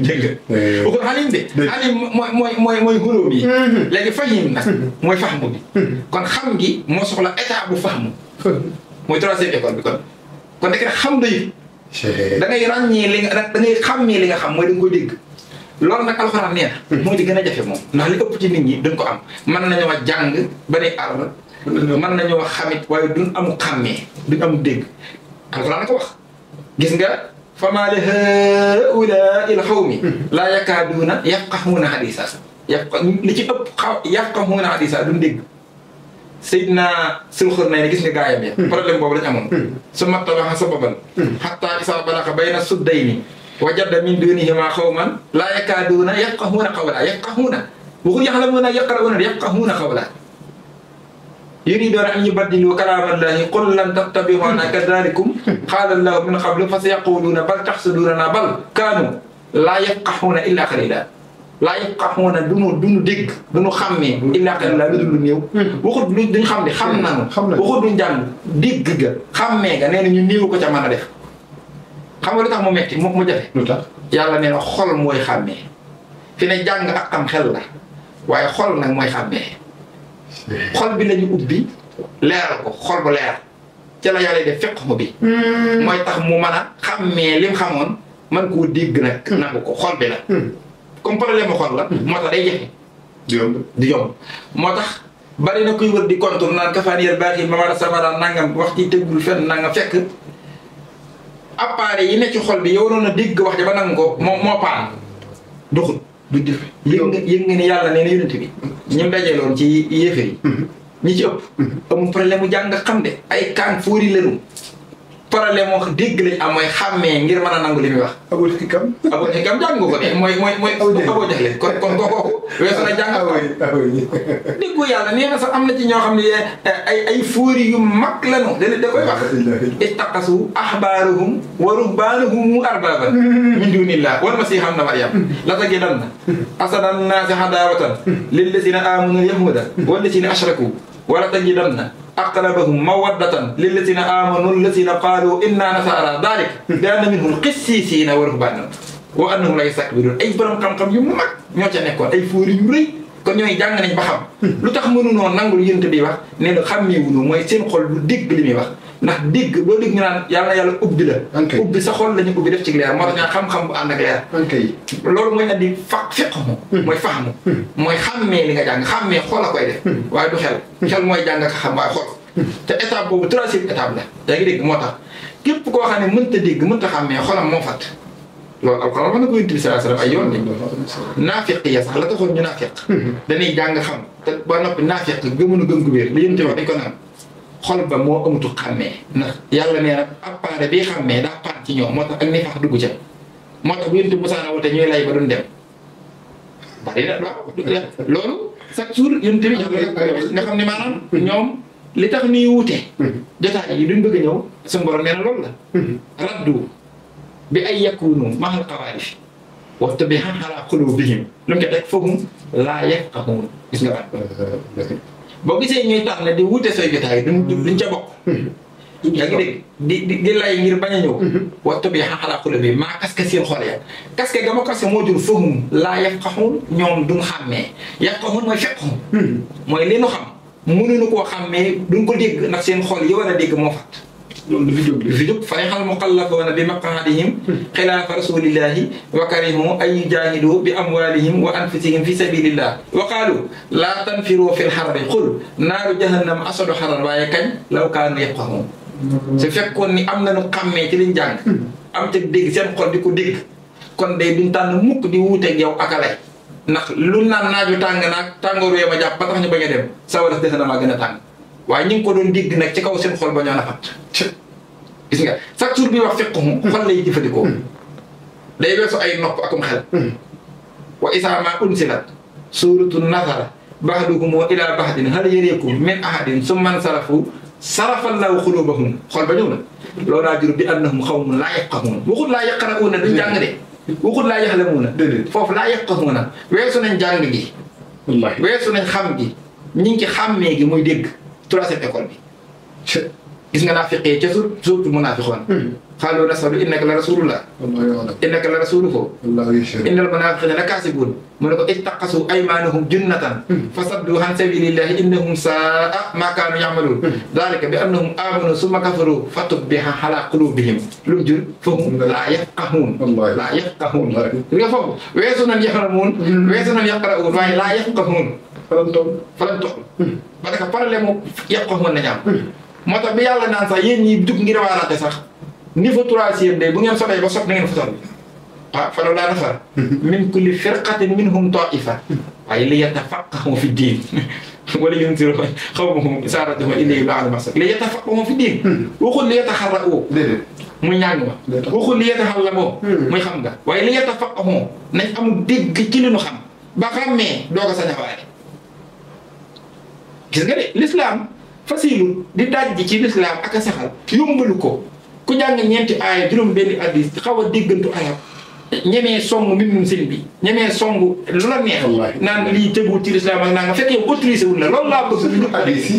dégg nga waxul xalim de xalim mooy hulum yi léegi fahim nag mooy fahmu bi kon xam gi moo soxla état bu fahmu mooy troisième école bi kon dëkk nag xam doy da ngay ràññee li nga da ngay xàmmee li nga xam mooy da nga koy dégg loolu nag alxuraan nee na moo di gën a jafe moom ndax li ëpp ci nit ñi duñ ko am mën nañoo wax jàng ba ne ar mën nañoo wax xamit waaye duñ amu xàmmee duñ amu dégg alxuraan na ko wax gis nga famaa li haa'ulaa'i l-qawmi laa yakaaduuna yafqahuuna hadiisan li ci ëpp yafqahuuna hadiisan duñ dégg Seydina Sulxarnayni gis nga gaayam ya problème boobu lañ amoon summa ittaba'a sababan hattaa izaa balagha bayna suddayni wajada min duunihimaa qawman laa yakaaduuna yafqahuuna qawlan yafqahuuna waxul ya'lamuuna yaqra'uuna yafqahuuna qawlan yuriiduuna an yubaddiluu kalaamallaahi qul lan tattabi'uunaa kadhaalikum qaala llaahu min qablu fa sayaquuluuna bal tahsuduunanaa bal kaanuu laa yafqahuuna illaa qaliilaa laa yafqahuuna duñu dégg duñu xàmmee illaa qaliilaa lu dul lu néew waxut duñ xam ne xam nañu waxut duñ jàng dégg ga xàmmee ga nee na ñu néew ko ca mën a def xam nga lu tax mu metti mu jafe lu tax yàlla nee na xol mooy xàmmee fi ne jàng ak xam xel la waaye xol nag mooy xàmmee xol bi la ñu ubbi leeral ko xol bu leer ca la yàlla def fiqhu bi mooy tax mu mën a xàmmee lim xamoon man koo dégg nag nangu ko xol bi la comme problème mu xol la moo tax day jafe di yomb moo tax bari na kuy wër di contour naan kafaaniyal baaxi mamara samara nangam wax ci tegul fenn nangam fekk appareil yi ne ci xol bi yow waroon a dégg wax ja ba nangu ko moo paan doxul du def yëg nga ni yàlla nee na yonent bi ñim dajeeloon ci yéefar yi ñi ci ëpp amul problème mu jàng xam de ay kaan fóori lenu problème wax dégg lañ am mooy xàmmee ngir mën a nangu li muy wax Abul Hikam jàng nga ko de mooy Aboo Jahl kon kooku weesu na jàng déggu yàlla nee na sax am na ci ñoo xam ne ay fóori yu mag lanu da koy wax ittaqasu ahbaarahum wa ruhbaanahum arbaaban min duunillah wal masiiha ibna Maryam la tajidanna asada nnaasi adaawatan lillazina aamanu yahuuda wallazina ashraku wala tajidanna aqrabahum mawaddatan lillazina aamanu allazina qaalu inna nasaara daalik bi anna minhum qissiisiina wa ruhbaanan wa annahum la yastakbiruun ay borom xam-xam yu mag ñoo ca nekkoon ay fóori yu rëy kon ñooy jàng nañ ba xam lu tax mënunoo nangul yënt bi wax nee na xàmmeewuñu mooy seen xol du dégg li muy wax ndax dégg boo dégg ñu naan yàlla ubbi la ubbi sa xol lañu ubbi def ci leer moo tax ñaan xam-xam bu ànd ak leer loolu mooy andi fiqhu mooy fahmu mooy xàmmee li nga jàng xàmmee xol a koy def waaye du xel mooy jàng ak xam waaye xol te étape boobu troisième étape la yaa ngi dégg moo tax képp koo xam ne mënta dégg mënta xàmmee xolam moo fat loolu alxuraan wax na ko Yonent bi sallallahu alayhi wa sallam ay yoon de naafiq ya sax la taxoon ñu naafiq dañuy jàng xam te ba noppi naafiq gëmunu gëm gu wér li Yonent bi wax dañ ko naan xol ba moo amatul xàmmee ndax yàlla nee na appareil bi xàmmee daa paan ci ñoom moo tax ak nifaaq dugg ca moo tax bu Yonent bi musaana woote ñooy lay ba duñ dem bari na waaw loolu chaque jour Yonent bi nga xam ne maanaam ñoom li tax ñuy wuute jotaay yi duñ bëgg a ñëw suñu borom nee na loolu la raddu bi ay yakunu mahal xawaarif waxtu bi xalaa qulubihim lu mu ko teg fahum laa yafqahuun gis nga baat boo gisee ñuy tax ne di wuute say jotaay duñ ca bokk yaa ngi dégg di lay ngir bañ a ñëw waxtu bi xalaa qulubihim maa kaske seen xol ya kaske ga ma kaske moo jur fahum laa yafqahuun ñoom duñ xàmmee yafqahuun mooy fiqhu mooy li nu xam mënuñu koo xàmmee duñ ko dégg ndax seen xol yi war a dégg moo fat loolu du fi jóg farihal muxallafuuna bi maqaadihim xilaafa rasulillahi wa karihu an yujaahidu bi amwaalihim wa anfusihim fi sabilillah wa qaalu laa tanfiru fi lxarri qul naaru jahannam asadu xaran waaye kañ law kaanu yafqahuun su fekkoon ni am nañu xàmmee ci liñ jàng am te dégg seen xol di ko dégg kon day duñ tànn mukk di wuuteeg yow akalay ndax lu naan naaju tàng naag tàngooru yema jàpp ba tax ñu bañ a dem sawara defe na maa gën a tàng waaye ñu ngi ko doon dégg nag ci kaw seen xol ba ñoo nafat gis nga chaque jour bi wax fiqhu xol lay jëfandikoo day weesu ay nopp akum xel wa isaa ma unsilat suuratu nasara ba'duhum ila ba'din hal yariikum min ahadin summa sarafu sarafallahu qulubahum xol ba ñëw na loolu daa jur bi annahum qawmun laa yafqahuun waxut laa yaqra'uuna duñ jàng de waxut laa yaxlamuuna foofu laa yafqahuuna weesu nañ jàng gi wallaahi weesu nañ xam gi ñi ngi ci xàmmee gi muy dégg troisième école bi gis nga naafiqee ca surtout munaafiqoon qaalu nashhadu innaka la rasulullah innaka la rasuluhu innal munaafiqiina lakaasibuun mu ne ko ittaqasu aymaanahum junnatan fasaddu an sabilillahi innahum saa maa kaanu ya'maluun daalika bi annahum aamanu summa kafaru fatubbiha alaa quluubihim lu jur fahum laa yafqahuun laa yafqahuun nga foofu weesu nañ yaxlamuun weesu nañ yaqra'uun waaye laa yafqahuun falan toll parce que problème mu yafqahuun nañ am moo tax bi yàlla naan sax yéen ñi dugg ngir waaraate sax niveau troisième day bu ngeen solee ba sot na ngeen fa sol waaw fa lawlaa nafara min kulli firqatin minhum taifa waaye li yatafaqqahu fi diin wala yunziru qawmahum isaaratuhum ilayhim la'allahum yahtadun li yatafaqqahu fi diin waxul li yataxarra'u muy ñàng ma waxul li yataxallamu muy xam nga waaye li yatafaqqahu nañ amul dégg ci li nu xam ba xàmmee doo ko sañ a waare gis nga de l'islam fasilu di dajji ci lislaam ak a saxal yombalu ko ku jàng ñeenti aaya juróom benn hadiis xaw a déggantu arab ñemee song mbindum sëñ bi ñemee song lu la neex naan lii tëgul ci lislaam ak naa nga fekkee autorisé wul la loolu laa bëgg ñu hadiis yi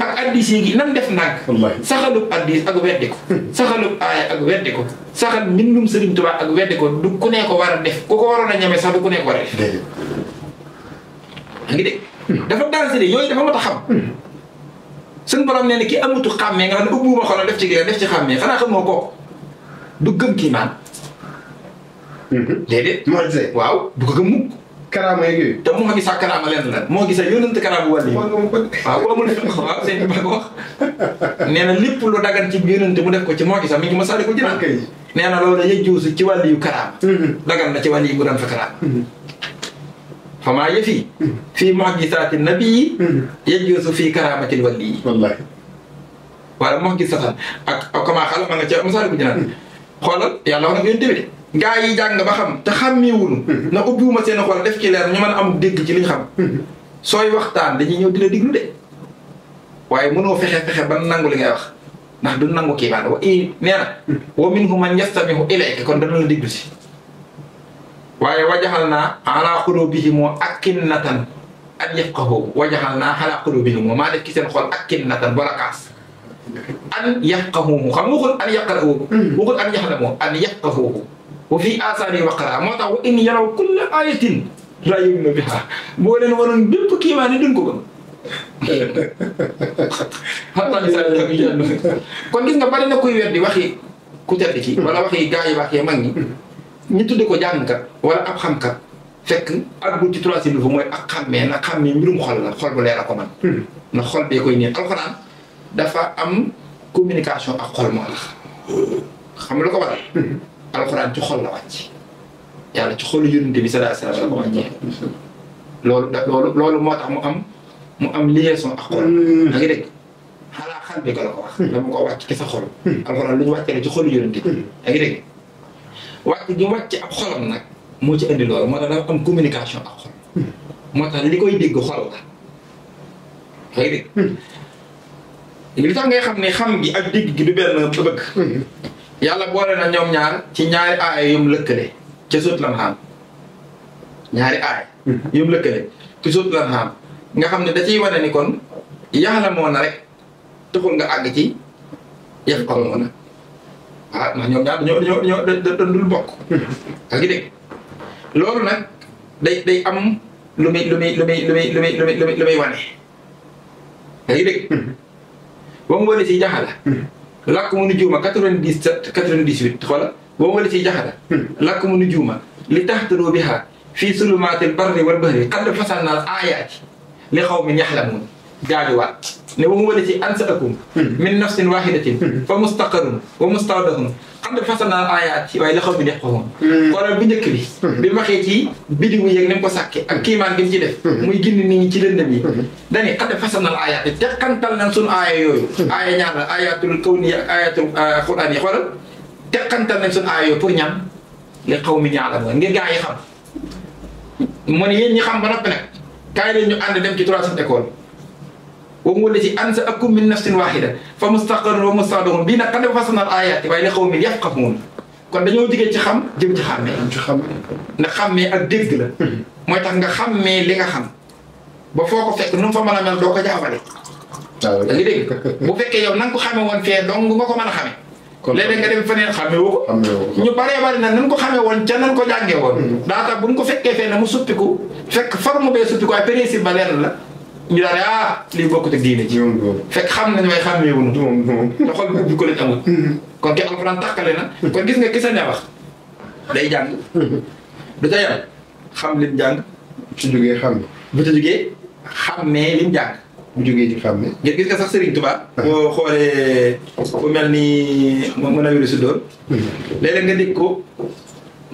ak hadiis yi gi nan def nag saxalub hadiis ak weddi ko saxalub aaya ak weddi ko saxal mbindum Sëriñ Tuubaa ak weddi ko du ku ne ko war a def ku ko waroon a ñeme sax du ku ne ko war a def a ngi dégg dafa dansé de yooyu dafa mat a xam suñu borom nee na ki amutu xàmmee nga xam ne ubbuuma xoolal def ci gerte def ci xàmmee xanaa xamoo kooku du gëm kii maan. déedéet. waaw du ko gëm mukk. karaama yeeg yooyu. te mu ma gis ak karaama lenn la moo gis ak yónnante karaama wàll yi. waaw bu amul waaw sëñ bi ko wax. nee na lépp lu dagan ci yónnante mu def ko ci moo gis mi ngi ma sàrdi ko jëlaat. nee na loolu dañuy juusu ci wàll yu karaama. dagan na ci wàll yi mu doon fa karaama. famaa yëfi fii mu'jizaati nabii yajuuzu fii karaamatil walii wallaahi wala mu'jizatan ak kamaa xala ma nga ca Masaalikul Jinaan xoolal yàlla wax na ko yéen tamit gaa yi jàng ba xam te xàmmeewuñu na ubbiwuma seen xool def ci leer ñu mën a am dégg ci liñ xam sooy waxtaan dañuy ñëw di la diglu de waaye mënoo fexe ba nangu li ngay wax ndax du nangu kii baan wa nee na wa minhum man yastami'u ilayka kon dana la diglu si waaye wajaxalnaa alaa quluubihim akinnatan an yafqahu wajaxalnaa alaa quluubihim maa def ci seen xol akinnatan wala kaas an yafqahu xam nga waxul an yaqra'u waxul an yaxlamu an yafqahu wa fii aasaanihim waqraa moo tax wa in yaraw kulla aayatin laa yu'minu bihaa boo leen waroon bépp kiimaan ni duñ ko gëm kon gis nga bari na kuy weddi waxi ku tedd ki wala waxi gaa yi baax yi mag ñi ñu tudde ko jàngkat wala ab xamkat fekk àggul ci troisième niveau mooy ak xàmmee na xàmmee mbirum xol la xol bu leer a ko man na xol bee koy neen alxuraan dafa am communication ak xol moo tax xam nga lu ko waral alxuraan ci xol la wàcc yàlla ci xolu yonent bi sallallahu alayhi wasallam la ko wàccee loolu moo tax mu am liaison ak xol da ngi dégg xalaa xal bi ko la ko wax dama ko wàcc ci sa xol alxuraan lu ñu wàccee la ci xolu yonent bi da ngi dégg wàcc gi wàcc ab xolam nag moo ci indi loolu moo tax dafa am communication ak xol moo tax li koy dégg xol la da ngi dégg li tax ngay xam ne xam gi ak dégg gi du benn bëgg yàlla boole na ñoom ñaar ci ñaari aaya yum lëkkale ca sut lan xam ñaari aaya yum lëkkale ci sut lan xam nga xam ne da ciy wane ni kon yàlla moo na rek taxul nga àgg ci yëf ko moo na waaw ndax ñoom ñaar dañoo dul bokk a ngi dégg loolu nag day am lu muy wane a ngi dégg ba mu wala si jaxala làkk mu nu juuma 97 98 xoola ba mu wala si jaxala làkk mu nu juuma li taxtadoo biha fii sulumaatil barri wal bahri qad fasalnal aayaati li qawmin yaxlamuun jaajuwaat ne ba mu wala si ansaakum min nafsin wahidatin fa mustaqarrun wa mustawdahun qad fasalnal aayaati waaye li qawmin yafqahuun xoolal bu njëkk bi waxee ci bidiwu yeeg ni mu ko sàkke ak kiimaan gi mu ci def muy gindi nit ñi ci lëndëm yi dani qad fasalnal aayaati teqantal nañ suñu aaya yooyu aaya ñaar la ayatul kawni ak ayatul quraan yi xoolal teqantal nañ suñu aaya yooyu pour ñam li qawmin ya'lamuun ngir gaa yi xam mu ne yéen ñi xam ba noppi nag kaay leen ñu ànd dem ci 3e école wa mu wala si ansaakum min nafsin waahida fa mustaqarrun wa mustawdahun bii nag qad fasalnal aayaati waaye li qawmin yafqahuun kon dañoo jigee ci xam jëm ci xàmmee ndax xàmmee ak dégg la mooy tax nga xàmmee li nga xam ba foo ko fekk nu mu fa mën a mel doo ko jaawale da nga dégg bu fekkee yow na nga ko xamee woon fee dong nga ko mën a xamee léeg-léeg nga dem feneen xamee woo ko ñu baree bari nag nan ko xamee woon ca nan ko jàngee woon daa tax buñ ko fekkee fee na mu suppiku fekk forme bee suppiku waaye principe ba lenn la ñu daal lii bokkut ak diine ji fekk xam nañ waaye xàmmee wuñu te xol bi ko lañ amul kon ke alxuraan tàkkale na kon gis nga ki sa ne wax day jàng du ca yam xam lim jàng su jógee xam bu ca jógee xàmmee lim jàng bu jógee ci xam ne ngir gis nga sax Serigne Touba boo xoolee ku mel ni mën a wéru si dóor léeg-léeg nga dégg ko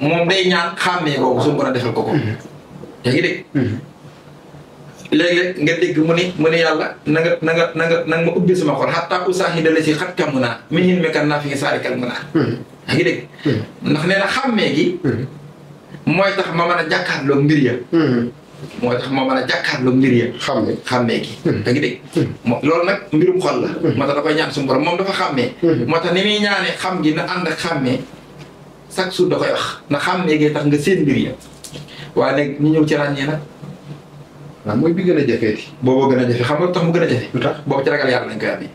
moom day ñaan xàmmee kooku su mu mën a defal ko ko yaa ngi dégg léeg-léeg nga dégg mu ni yàlla na nga ma ubbi sama xol xataa usaahida la si xat kamu naa mi hin mekan naa fi nga saarikal mu naa yaa ngi dégg ndax nee na xàmmee gi mooy tax ma mën a jàkkaarloog mbir ya mooy tax ma mën a jàkkaarloog mbir ya xàmmee gi yaa ngi dégg loolu nag mbirum xol la moo tax da koy ñaan suñu borom moom dafa xàmmee moo tax ni muy ñaanee xam gi na ànd ak xàmmee chaque jour da koy wax na xàmmee gi tax nga seen mbir ya waaye nag ñu ñëw ci ràññee nag waaw mooy bi gën a jafeeti booboo gën a jafe xam nga tax mu gën a jafe lu tax boobu ci ragal yàlla lañ koy amee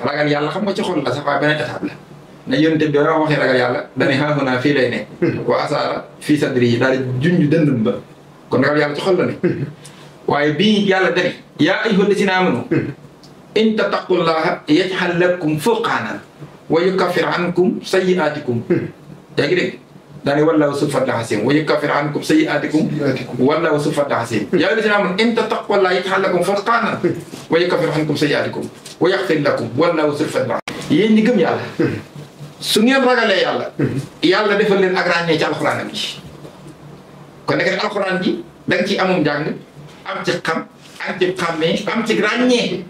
ragal yàlla xam nga ci xol la sax waaye beneen étape la ne yonent bi ba waxee ragal yàlla dane haahunaa fii lay ne wa asaara fii sadri yi daal di junj dëndum ba kon ragal yàlla ci xol la ne waaye bii yàlla dane yaa ayyuhal laziina aamanu in tattaqullaaha yaj'al lakum furqaanan wa yukaffir ankum sayyi'aatikum yaa ngi dégg daane wallaahu zul fadli aziim wa yukaffir ankum sayyi'aatikum wallaahu zul fadli aziim yaa ayyuhal laziina aamanu in tattaqullaaha yaj'al lakum furqaanan wa yukaffir ankum sayyi'aatikum wa yaghfir lakum wallaahu zul fadli aziim yéen ñi gëm yàlla su ngeen ragalee yàlla yàlla defal leen ak ràññee ci alxuraanam ji kon nekk alxuraan ji da nga ciy amum njàng am ci xam am ci xàmmee am ci ràññee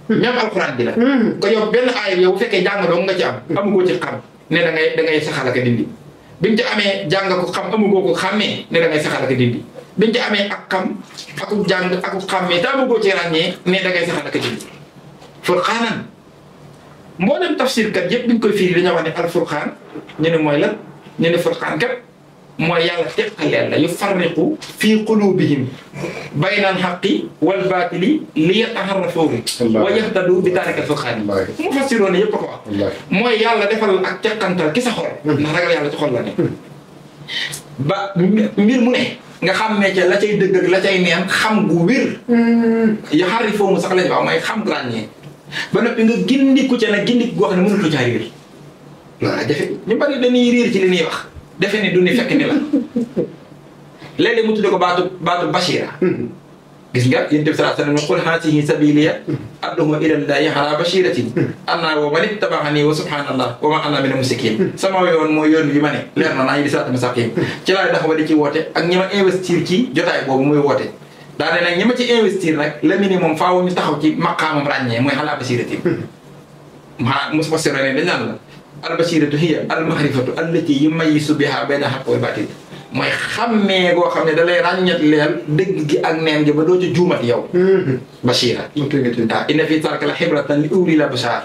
même alxuraan ji la kon yow benn aaya yow bu fekkee jàng dong nga ci am amugoo ci xam ne da ngay saxal ak dindi bi nga ci amee jàng ko xam amugoo ko xàmmee ne da ngay saxal ak dindi bi nga ci amee ak xam akub jàng akub xàmmee te amugoo ci ràññee ne da ngay saxal ak dindi furqaanan mboolem tafsir kat yëpp bi ñu koy firi dañoo wax ne alfurqaan ñu ne mooy lan ñu ne furqaan kat mooy yàlla teqaleel la yufarriqu fii qulubihim bayna alxaqi wal baatili li yataharrafu wa yahtadu bi daalika alfurqaan mu fassiroon yëpp ko wax mooy yàlla defal ak teqantal ki sa xol ndax ragal yàlla ci xol la ne ba mbir mu ne nga xàmmee ca la cay dëgg ak la cay neen xam gu wér yaxarrifuhu sax lañu wax mooy xam ràññee ba noppi nga gindiku ca nag gindiku goo xam ne mënatu caa réer loolu jafe ñu bari dañuy réer ci li ñuy wax defe ni du ni fekk ni la léeg-léeg mu tudde ko baatu Bachira gis nga yonent bi sallallahu alayhi wa sallam qul haadihi sabiiliya ad'uu ilaa llaahi alaa basiiratin ana wa man ittaba'anii wa subhaanallah wa maa ana mina mushrikiin sama yoon mooy yoon bi ma ne leer na naa ñu di siraatal mustaqiim ci laay taxaw di ci woote ak ñi ma investir ci jotaay boobu muy woote daane nag ñi ma ci investir nag le minimum faaw ñu taxaw ci maqaamam ràññee mooy alaa basiiratin maa mos ma sero ne dañ naan la al basiiratu hiya al mahrifatu allati yumayyizu bihaa bayna al-haqqi wal baatil mooy xammee goo xam ne da lay ràññat leel dëgg gi ak neen gi ba doo ci juumat yow bashira waaw inna fii zaalika la ibratan li ulil absaar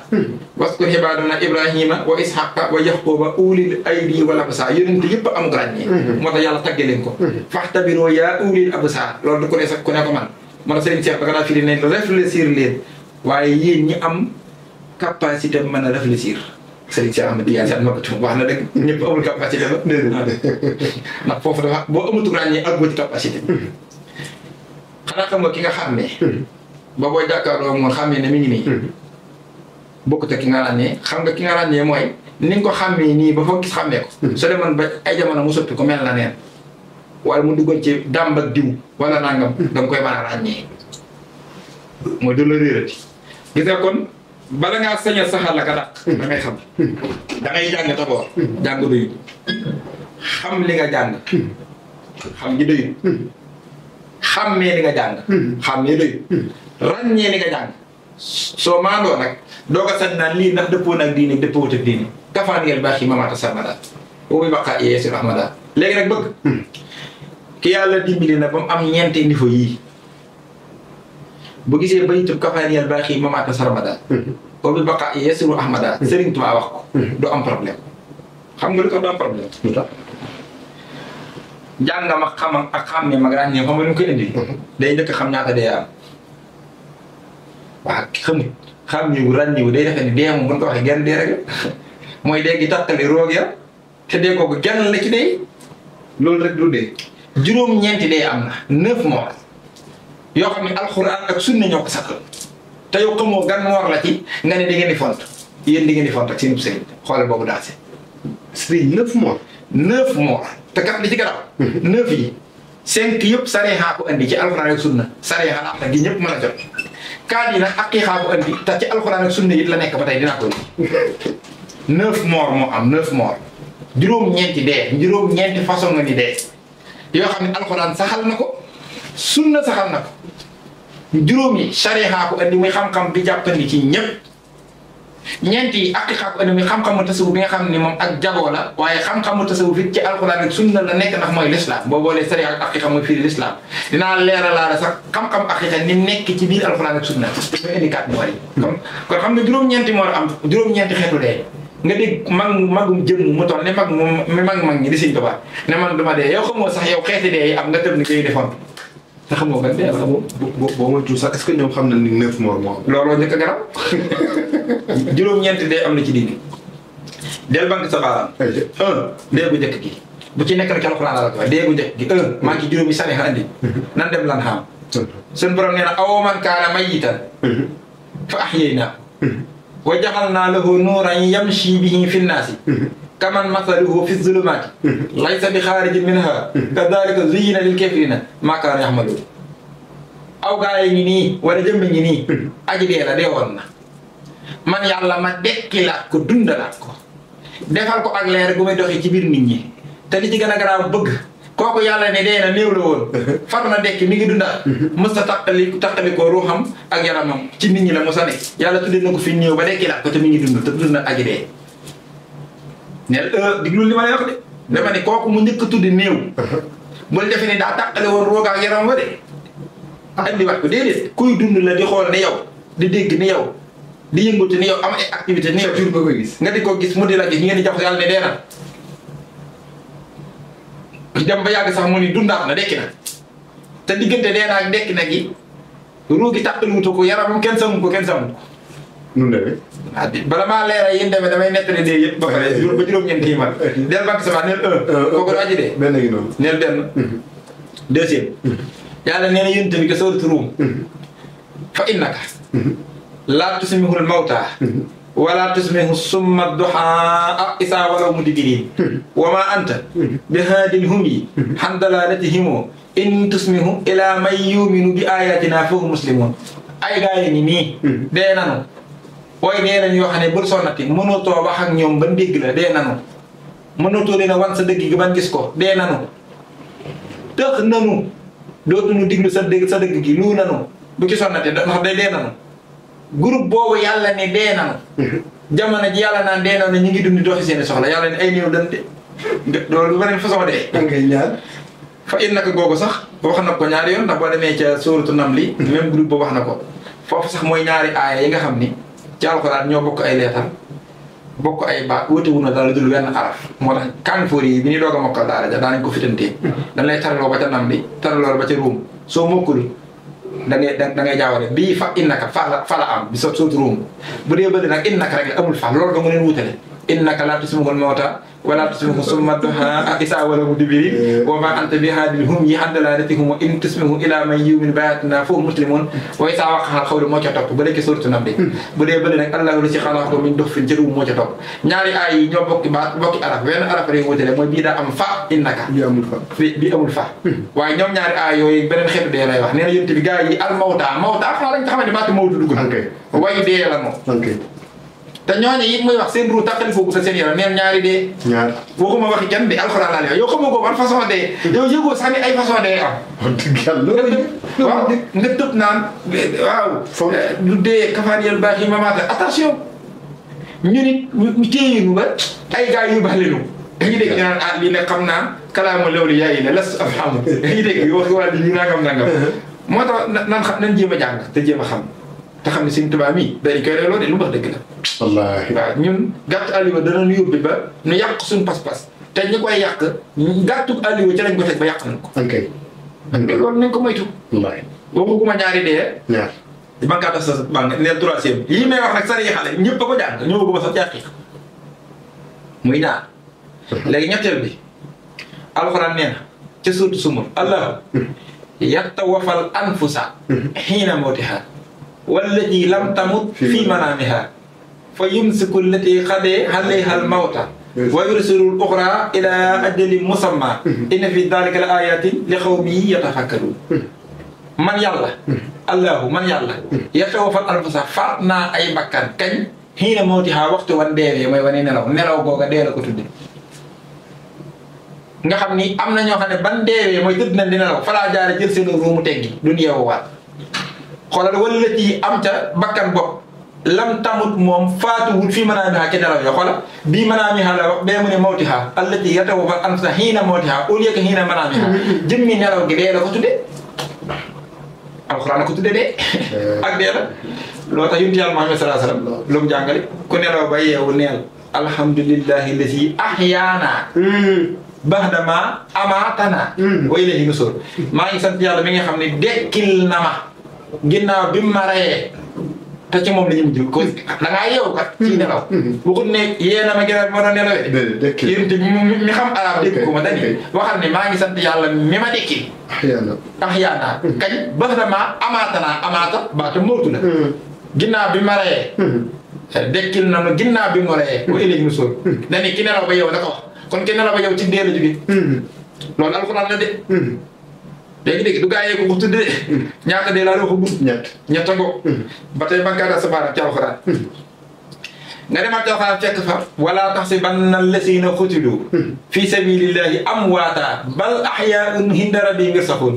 waskur ibaadana ibrahima wa ishaqa wa yaquba ulil aydi wal absaar yonent yëpp am ràññee moo tax yàlla tagge leen ko faxtabiroo yaa ulil absaar loolu du ko ne sax ku ne ko man moo tax Serigne Cheikh da nga daa firi ne réfléchir leen waaye yéen ñi am capacité mën a réfléchir Serigne Cheikh Ahmed Tidiane Sy Maktoum wax na dëgg ñëpp amul capacité ba ndax foofu dafa boo amatul ràññee ak boo ci capacité xanaa xam nga ki nga xàmmee ba booy jàkkaarloo moom xàmmee ne mi ngi nii bokkut ak ki nga ràññee xam nga ki nga ràññee mooy ni nga ko xàmmee nii ba foog gis xàmmee ko su demoon ba ay jamono mu soppi ko mel na neen wala mu duggoon ci dàmb ak diw wala nangam da nga koy mën a ràññee mooy du la réerati gis nga kon bala ngaa sañ a saxal la ka dàq da ngay xam da ngay jàng d'abord jàng doyut xam li nga jàng xam ji doyut xàmmee li nga jàng xàmmee doyut ràññee li nga jàng soo maandoo nag doo ko sañ naan lii ndax dëppoo nag diine dëppoowut ak diine kafaaniyal baax yi mamaata sarmada boobu baqaa yeesir ahmada léegi nag bëgg ki yàlla dimbali na ba mu am ñeenti niveau yii bu gisee bayitub kafaaniyal baax yi mamaata sarmada boobu baqaa yeesiru ahmada Sëriñ Tuubaa wax ko du am problème xam nga lu ko du am problème lu tax jàngam ak xamam ak xàmmee mag ràññee xam nga lu ñu koy indi day njëkk xam ñaata dee am waaw xamut xàmmeewu ràññewu day defe ni dee moom bu ñu ko waxee genn dee rek mooy dee gi tàqali roog ya te dee kooku genn la ci dee loolu rek du dee juróom-ñeenti dee am na 9 morts yoo xam ne alxuraan ak sunna ñoo ko sakkal te yow xamoo gan moor la ci nga ne di ngeen di font yéen di ngeen di font ak seen sëriñ xoolal boobu daase sëriñ 9 morts 9 morts te kat li ci gannaaw 9 yi 5 yëpp sareexaa ko andi ci alxuraan ak sunna sareexaa la ak gi ñëpp mën a jot 4 yi nag aqiiqaa ko andi te ci alxuraan ak sunna yi la nekk ba tey dinaa ko 9 morts moo am 9 morts juróom-ñeenti dee juróom-ñeenti façon nga ni dee yoo xam ne alxuraan saxal na ko sunna saxal na ko juróom yi sareexaa ko andi muy xam-xam bi jàppandi ci ñëpp ñeent yi aqiiqa ko andi muy xam-xamu tasawuf bi nga xam ne moom ak jagoo la waaye xam-xamu tasawuf it ci alxuraan ak sunna la nekk ndax mooy lislaam boo boolee sariya ak aqiiqa mooy firi lislaam dinaa leeralaale sax xam-xam aqiiqa ni nekk ci biir alxuraan ak sunna dafay indi 4 mois yi kon xam nga juróom-ñeenti moo am juróom-ñeenti xeetu dee nga dégg magum jëm mu toll ne mag ñi di Sëriñ Tuubaa ne man duma dee yow xamoo sax yow xeeti dee yi am nga tëb ni koy defoon te xamoo ban dee xamoo boo ma tuut sax est-ce que ñoom xam na ni 9 morts moo am looloo njëkk a garaaw juróom-ñeenti dee am na ci diini del banque sa baaraam 1 dee bu njëkk gi bu ci nekk na ci alxuraan la ko wax dee bu njëkk gi 1 maa ngi juróomi sane xa andi nan dem lan xam suñ borom nee na aw man kaana mayyitan fa ahyaynaahu wa jaxalnaa lahu nuuran yamshi bihi fi nnaasi kaman masaluhu fi zulumaati laysa bi xaarijin minhaa kadaalika zuyyina lil kaafiriina maa kaanuu ya'maluun aw gaa yi ngi nii wala jëmmi ngi nii aji dee la dee woon na man yàlla ma dekkilaat ko dundalaat ko defal ko ak leer gu may doxee ci biir nit ñi te li ci gën a garaaw bëgg kooku yàlla ne dee na néew la woon far na dekki mi ngi dundaat mës ta taqali ko ruuxam ak yaramam ci nit ñi la mos a nekk yàlla tuddee na ko fi ñëw ba dekkilaat ko te mi ngi dund te dund na aji dee neel diglu li ma lay wax de dama ne kooku mu njëkk a tuddi néew bul defe ne daa taqale woon ruuga ak yaram wa de andi wax ko déedéet kuy dund la di xool ni yow di dégg ni yow di yëngatu ni yow am ay activité ni yow jour nga koy gis nga di ko gis mu di la gis ngeen di jox yàlla ne dee na dem ba yàgg sax mu ni dundaat na dekki na te diggante dee na ak dekki na gi ruu gi tàqaluutu ko yaramam kenn samu ko kenn samu ko nu demee ah bala maa leeral yéen demee damay nettali dee yëpp ba pare ba juróom-ñeent yi man del banque sama neel 1 kooku du aji dee benn gi noonu neel benn deuxième yàlla nee na yéen tamit que sooratu Ruum fa innaka laa tusmihul mawtaa wala tusmihu summa duhaa isaa walaw mudbirin wa ma anta bi haadil humyi han dalalatihim in tusmihu ila man yuminu bi ayatina fa hum muslimun ay gaay ni nii dee nanu ooy dee nañ yoo xam ne bul sonnati mënatoo wax ak ñoom ban dégg la dee nanu mënatoo leen a wan sa dëgg gi ban gis ko dee nanu tëx nanu dootuñu diglu sa dëgg gi lu nanu bu ci sonnati ndax day dee nanu groupe boobu yàlla ne dee nanu jamono ji yàlla naan dee nanu ñu ngi dund doxi seeni soxla yàlla ne ay néew dante loolu beneen façon dee ngay ñaan fa innaka googu sax wax na ko ñaari yoon ndax boo demee ca sóoratu Namli même groupe ba wax na ko foofu sax mooy ñaari aaya yi nga xam ni ci alxuraan ñoo bokk ay leetar bokk ay baat wute wu na dara dul wenn araf moo tax kanfoor yi bi ñuy doog a mokkal daara ja daanañ ko fitantee dañ lay taraloo ba ca Namli taraloo ba ca Ruum soo mokkul da ngay jaawale bii fa innaka fa la am bi sootu Ruum bu dee bëri nag innaka rek la amul fa loolu da nga leen wutale innaka laa tusmi'ul mawta wala tusmi'u summa duhaa isaa walaw mudbirin wa ma anta bi haadil humyi an dalaalatihim wa in tusmi'u ila man yu'minu bi ayatina fa hum muslimun wa isaa waqa'al qawlu moo ca topp ba léegi suuratu Naml bu dee bëri nag allahu la si xalaqakum min nutfatin ci Ruum moo ca topp ñaari aay yi ñoo bokki baat bokki araf wenn araf rek wutale mooy bii daa am fa innaka bi amul fa bi amul fa waaye ñoom ñaari aay yooyu beneen xeetu dee lay wax nee na yonent bi gars yi al mawta xanaa lañ xamante baatu mawtu dugg way dee la moom te ñooñu it muy wax seen ruu tàqali foogu sa seen yaram neen ñaari dee ñaar waxuma waxi kenn de alxuraan laa lay yow xamoo ko ban façon dee yow yëgoo sax ni ay façon dee am waaw nga tëb naan waaw du dee kafaan yel baax yi mamaata attention ñu nit ñu téyinu ba ay gars yu baax lenu dañuy dégg ñu naan ah lii nag xam naa kalaamu lawlu yaay la las af xam dañuy dégg wax wàll ñu nangam moo tax nan xam nañ jéem a jàng te jéem a xam te xam ne Sëñ Tuubaa mi dañ koy reeloo de lu mu wax dëgg la wallaahi waaw ñun gàtt alliwa danañ yóbbi ba ñu yàq suñu pas-pas te ñi koy yàq gàttug alliwa ci lañ ko teg ba yàq nañ ko loolu nañ ko moytu wallaahi waxuguma ñaari dee ñaar ba ngaa def sa banque neel troisième yii may wax nag sari xale ñëpp a ko jàng ñoo bëgg sax jàqiq muy ñaar léegi ñetteel bi alxuraan nee na ca suuratu Zumar allah yatawafal anfusa xiina mawtiha wallati lam tamut fi manaamiha fa yumsiku allati xadee alayha al-mawta wa yursilu al-uxra ila ajalin musamma inna fi dalika la ayatin li qawmin yatafakkarun man yàlla allahu man yàlla yatawafal anfusa faat naa ay bakkan kañ xiina mawtiha waxtu wan deewee mooy wane nelaw googa dee la ko tudde nga xam ni am na ñoo xam ne ban deewee mooy tëdd nañ di nelaw falaa jaare jël seen ruumu teggi duñ yeewuwaat xoolal wala la ci am ca bakkan bopp lam tamut moom faatuwul fii manaamiha ca nelaw yo xoolal bii manaamiha la wax bee mu ne mawtiha allati yatawaffal anfusa hiina mawtiha au lieu que hiina manaamiha jëmmi nelaw gi dee la ko tudde alxuraan la ko tudde dee ak dee la loo tax yonent Yàlla Muhammad sallallahu alayhi wa sallam lu mu jàngale ku nelaw ba yeewu neel alhamdulillahi lazi ahyaana ba'dama amaatana wa ilayhi nushur maa ngi sant yàlla mi nga xam ne dekkil na ma ginnaaw bi ma reyee te ci moom la ñu mujj ko da ngaa yeewu kat ci nelaw waxut ne yee na ma ginnaaw bi ma doon nelawee yéen mi xam arab dégg ko ma dani waxal ne maa ngi sant yàlla mi ma dekkil ahyaana kañ ba'dama amaata baata mawtu la ginnaaw bi ma reyee dekkil na ma ginnaaw bi ma reyee wa ilayhi nushur dani ki nelaw ba yow da ko wax kon kenn la ba yow ci dee la jóge loolu alxuraan la de léegi-léegi du gaa yee ko tudde de ñaata dee laa la ko gudd ñetta ngo ba tey bankaada sa baaraam ci alxuraan nga demaat ci alxuraan fekk fa wala taxsibanna allazina qutilu fi sabilillahi amwaata bal ahyaa'un inda rabbihim yarzaquun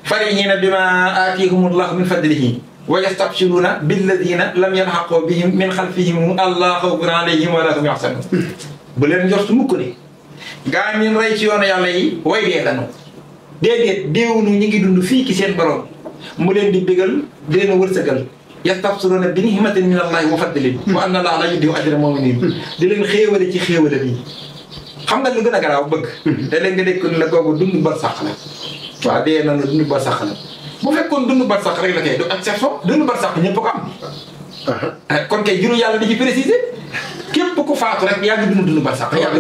farihina bima aatihumullahu min fadlihi wa yastabshiruuna billadina lam yalhaqu bihim min xalfihim allaa xawfun alayhim wa laa hum yaxzanuun bu leen njort mukk ne gaa ñun rey ci yoonu yàlla yi way dee lanu déedéet déewunu ñu ngi dund fii ki seen borom mu leen di bégal di leen wërsëgal yastabsiruuna bi ni'matin min allahi wa fadlin wa anna allaha laa yudii'u ajra mu'minin di leen xéewale ci xéewale bi xam nga lu gën a garaaw bëgg te leen nga dégg la googu dund bar sax la waaw dee na dund bar sax la bu fekkoon dund bar sax rek la kay du exception dund bar sax ñëpp ko am kon kay juru yàlla di ci préciser képp ku faatu rek yaa ngi dund ba sax yaa ngi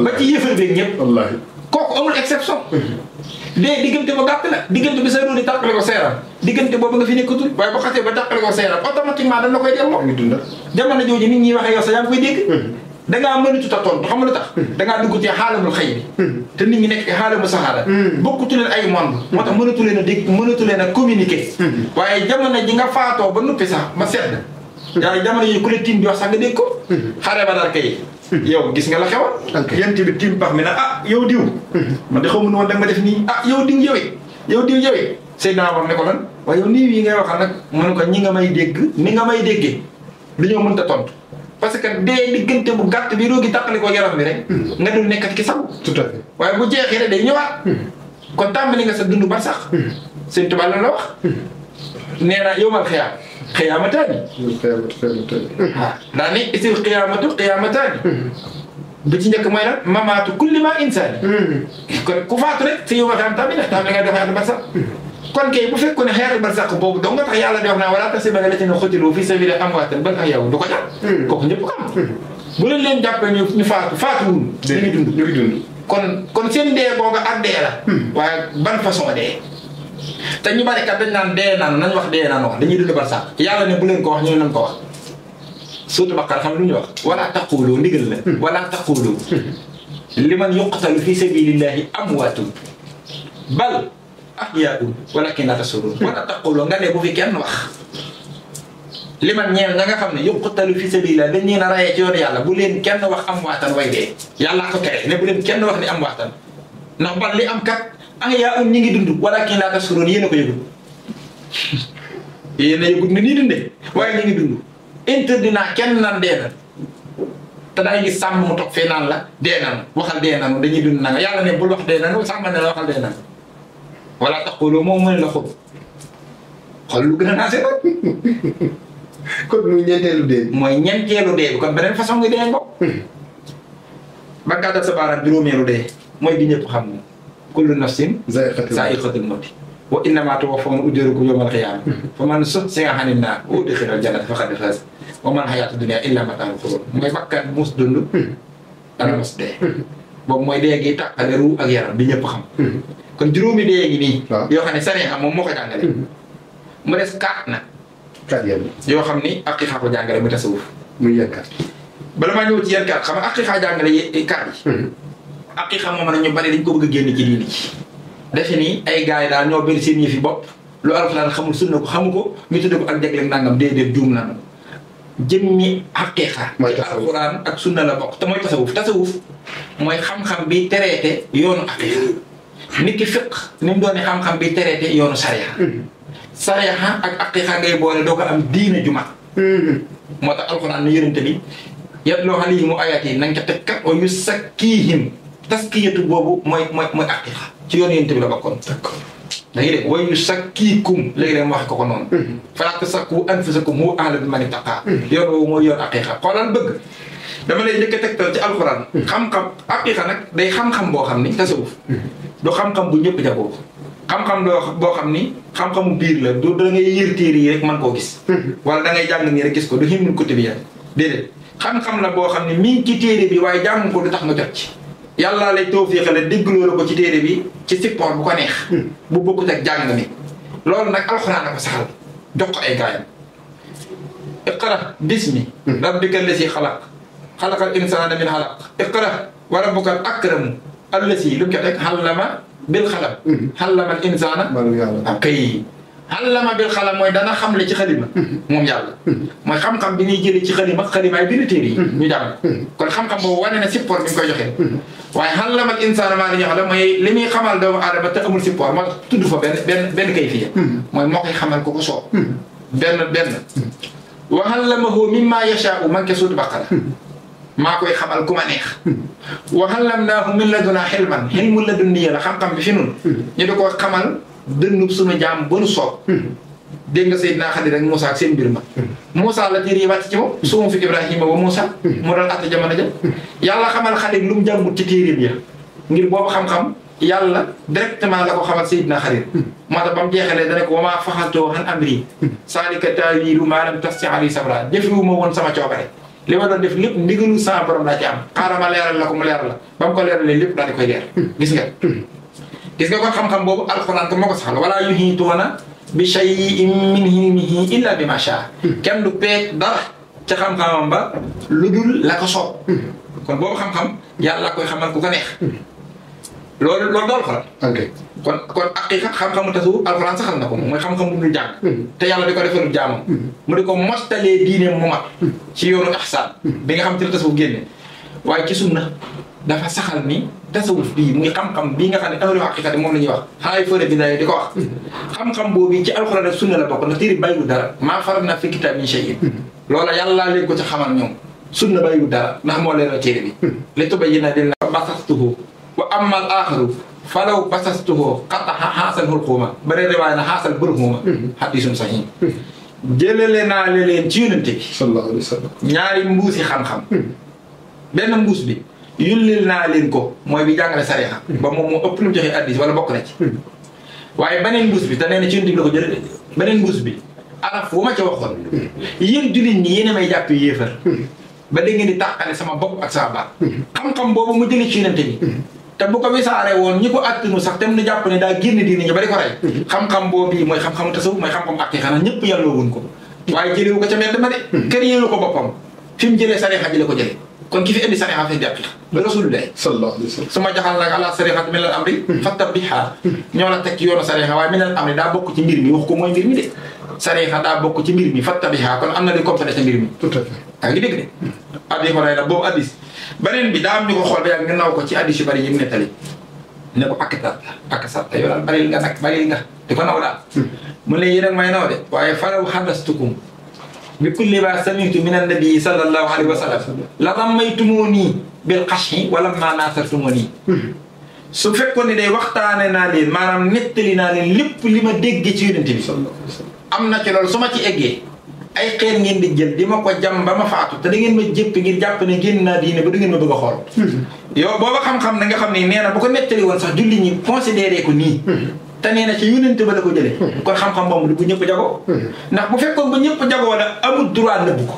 ba ci yëfal beeg ñëpp kooku amul exception dee diggante ba gàtt la diggante bi sa ruudi tàqale ko seeram diggante boobu nga fi nekkatul waaye bu xasee ba tàqale ko sa yaram automatiquement dañ la koy delloo. ñu dunda jamono jooju nit ñi waxee yow sa yaa ngi koy dégg. dangaa mënatut a tontu xam nga lu tax. dangaa dugg ci xaalamul xëy bi. te nit ñi nekk ci xaalamu saxaara. bokkutu leen ay monde. moo tax mënatu leen a dégg mënatu leen a communiquer. waaye jamono ji nga faatoo ba noppi sax ma sedd. yaa jamono yi ku la tiim di wax sax nga dégg ko. xare ba daal kay. yow gis nga la xewal. yéen tamit tiim pax mi nag ah yow diw. man de xamu ne woon da nga ma def nii ah yow diw yowee. Seydina Omar ne ko lan waaye yow nii yi ngay waxal nag mu ne ko ñi nga may dégg ni nga may déggee dañoo mënta tontu parce que dee diggante bu gàtt bi roogi tàqali ko yaram bi rek nga dul nekkat ki saw tout à fait waaye bu jeexee rek day ñëwaat kon tàmbali nga sa dund bar sax Sëñ Tuubaa la wax nee na yowmal xiyaamataani daa ne isil xiyaamataani bi ci njëkk mooy lan mamaatu kulli ma insaani kon ku faatu rek si yowmal xiyaam tamit tàmbali nga def bar sax kon kay bu fekkoon ne xeetu barsàq boobu dong nga tax yàlla di wax naa wala tahsabanna llaziina qutilu fii sabiilillaahi amwaatan bal ahyaa'un du ko jàpp. kooku ñëpp xam. bu leen leen jàppee ñu faatuwul. ñu ngi dund. kon seen dee googu ak dee la. waaye ban façon dee. te ñu bari kat dañ naan dee naan nañ wax dee naan wax dañuy dund barsàq. yàlla ne bu leen ko wax ñu ne nañ ko wax. Suuratul Baqara xam lu ñu wax. wala taqulu ndigal la. wala taqulu liman yuqtalu fii sabiilillaahi amwaatun bal ahyaa'un walaakin laa tash'uruun wala taqulu nga ne bu fi kenn wax li man ñeel nga xam ne yuqtalu fi sabiilillaahi dañ leen a rayee ci yoonu yàlla bu leen kenn wax amwaatan way dee yàllaa ko tere ne bu leen kenn wax ni amwaatan ndax ban li am kat ahyaa'un ñi ngi dund walaakin laa tash'uruun yéen a ko yëgul yéen a yëgul ni nii dundee waaye ñi ngi dund interdit naa kenn naan dee na te da ngay gis sàmm mu toog fee naan la dee naan waxal dee naan dañuy dund na nga yàlla ne bul wax dee naan sàmm ne la waxal dee naan wala taqulu moom mu ne la xool lu gën a naase rek. kon muy ñeenteelu dee. mooy ñeenteelu dee bi kon beneen façon nga dee ngo. ba gàttal sa baaraam juróomeelu dee mooy bi ñëpp xam ne. kullu nafsin zaa'iqatul mawt wa innamaa tuwaffawna ujurakum yawmal qiyaamah faman zuhziha 'anil naari wa udkhilal jannata faqad faaza wa mal hayaatu dunya illaa mataa'ul ghuruur mooy bakkan mus dund dana mos dee. boobu mooy dee gi tàqale ruu ak yaram bi ñëpp xam. kon juróomi dee ngi nii. yoo xam ne sariya moom moo ko jàngale. mu des 4 nag. 4 yàlla. yoo xam ni aqiqa ko jàngale mu tasawuf. muy yan 4. bala maa ñëw ci yan 4 xam nga aqiqa jàngale yi 4 yi. aqiqa moom nag ñu bari dañ ko bëgg a génn ci diini ci. defe ni ay gars yi daal ñoo bëri seen yëfi bopp lu alxuraan xamul sunna ko xamu ko ñu tudd ko ak jagleeg nangam déedéet juum nañu. jëmmi aqiqa. mooy tasawuf alxuraan ak sunna la bokk te mooy tasawuf mooy xam-xam bi tereete yoonu aqiqa. nit ki fiq ni mu doon xam-xam bi tereete yoonu sariya. sariya ak aqiqa ngay boole doo ko am diina ju mag. moo tax alxuraan ne yonente bi yatluu alayhim aayaatihi nañ ko teg kat wa yuzakkiihim taskiyatu boobu mooy aqiqa ci yoonu yonente bi la bokkoon. d'accord da ngay dégg wa yuzakkiikum léegi-léeg mu wax ko noonu. falaa tuzakku anfusakum huwa a'lamu biman ittaqaa. yoon woowu mooy yoon aqiqa xoolal bëgg. dama lay njëkk a tegtal ci alxuraan. xam-xam aqiqa nag day xam-xam boo xam ni tasawuf du xam-xam bu ñëpp jagoo xam-xam boo xam ni xam-xamu biir la du da ngay yër téere yi rek mën koo gis. wala da ngay jàng nii rek gis ko du himnul kutubi déedéet xam-xam la boo xam ne mi ngi ci téere bi waaye jàng ko du tax nga jot ci. yàllaa lay tawfiixale déggloo la ko ci téere bi ci support bu ko neex. bu bokkut ak jàng mi. loolu nag alxuraan la ko saxal jox ko ay gaayam. iqra bismi rabbika allazii xalaq xalaqal insaana min alaq iqra wa rabbukal akramu allazii lu mu teg allama bil xalam. allamal insaana. kay allama bil xalam mooy dana xamle ci xalima. moom yàlla. mooy xam-xam bi ñuy jëlee ci xalimaay bind téere yi. ñu jàng kon xam-xam boobu wane na support bi ñu koy joxee. waaye allamal insaana maa li ñu xam mooy li muy xamal doomu aadama te amul support moo tax tudd fa benn kayfiya. mooy moo koy xamal ko ko soob. benn. wa allamahu mimmaa yashaa'u man ca suutu Baqara. maa koy xamal ku ma neex. wa allamnaahu min ladunaa ilman ilmu ladunniya la xam-xam bi fi nun ñu di ko xamal dënnub suñu jaam ba nu soob. dégg nga Seydina Xadir ak Moussa ak seen mbir ma. Moussa la téere yi wàcc ci moom. suumu fi Ibrahima ba Moussa. mu doon atte jamono ja. yàlla xamal Xadir lu mu jàngut ci téereem ya ngir boobu xam-xam yàlla directement la ko xamal Seydina Xadir. moo tax ba mu jeexalee dana ko wa maa fa'altuhu an amrii zaalika ta'wiilu maa lam tasти' alayhi sabran jëfewuma woon sama coobare. li ma doon def lépp ndigalu sama borom laa ci am xaaral ma leeral la ko mu leeral la ba mu ko leeralee lépp daal di koy leer. gis nga kon xam-xam boobu alxuraan ko moo ko saxal wala yuhiituuna bi shay'in min ilmihi illa bi ma shaa kenn du peeg dara ca xam-xamam ba lu dul la ko soob kon boobu xam-xam yàlla koy xamal ku ko neex loolu dool xol kon aqiqa xam-xamu tasawuf alxuraan saxal na ko mooy xam-xam bu dul jàng te yàlla di ko defalul jaamam mu di ko mostalee diine mu mat ci yoonu ihsaan bi nga xam ci la tasawuf génne waaye ci sunna dafa saxal ni tasawuf bii muy xam-xam bii nga xam ne ahlu haqiqati moom la ñuy wax xaay fëre bi di ko wax xam-xam boobu ci alxuraan ak sunna la bokk ndax téere bàyyiwul dara maa faratnaa fi kitaab min shay'in loola yàlla leen ko ci xamal ñoom sunna bàyyiwul dara ndax moo leen téere bi li tubayyina lin-naasi basastuhu wa amma al-aaxiru falaw basastuhu qata'a haasal hulquuma ba dee riwaaya na haasal burhuuma hadiisun sahiih jëlale naa leen ci yonente bi sallallahu alayhi wa sallam ñaari mbuusi xam-xam benn mbuus bi yullil naa leen ko mooy bi jàngale sariya ba moom moo ëpp lu mu joxe addis wala bokk na ci waaye beneen mbuus bi te nee na ci yonente bi la ko jëlee beneen mbuus bi araf wu ma ca waxoon yéen jullit ñi yéen a may jàpp yéefar ba da ngeen di tàqale sama bopp ak sama baat xam-xam boobu mu jëlee ci yonente bi te bu ko wisaare woon ñi ko attinu sax tem na jàpp ne daa génn diine ñi bari ko rey xam-xam boobu mooy xam-xamu tasawuf mooy xam-xam ak xanaa ñëpp yàlloo wuñ ko waaye jëlewu ko ca mbedd ma de kër yéelu ko boppam fi mu jëlee sarixa jële ko jële kon ki fi indi sarixa fi di aqiqa ba rasulullah sallallahu alayhi wa sallam su ma jaxal nag ala sarixat min al amri fattabiha ñoo la teg ci yoonu sarixa waaye min al amri daa bokk ci mbir mi wax ko mooy mbir mi de sarixa daa bokk ci mbir mi fattabiha kon am na li complété ca mbir mi tout à fait yaa ngi dégg de addi ko ray na boobu addis beneen bi daa am ñu ko xool ba yàgg nga naw ko ci addis yu bari yi mu nettali ne ko ak yow daal baril nga nag baril nga di ko naw daal mu ne yéen ak may naw de waaye faraw xadastukum bi kulli ma samitu min annabii sallallahu alayhi wa sallam la rammaytumuni bil xashi wala ma naasartumuni su fekkoon ne day waxtaane naa leen maanaam nettali naa leen lépp li ma dégg ci yonente bi am na ci loolu su ma ci eggee ay xeer ngeen di jël di ma ko jam ba ma faatu te da ngeen ma jëpp ngir jàpp ne génn naa diine ba da ngeen ma bëgg a xool yow booba xam-xam na nga xam ne nee na bu ko nettali woon sax julli ñi considéré ko nii te nee na ci yonente ba la ko jëlee kon xam-xam boobu du bu ñëpp jagoo ndax bu fekkoon ba ñëpp jagoo la amul droit nëbbu ko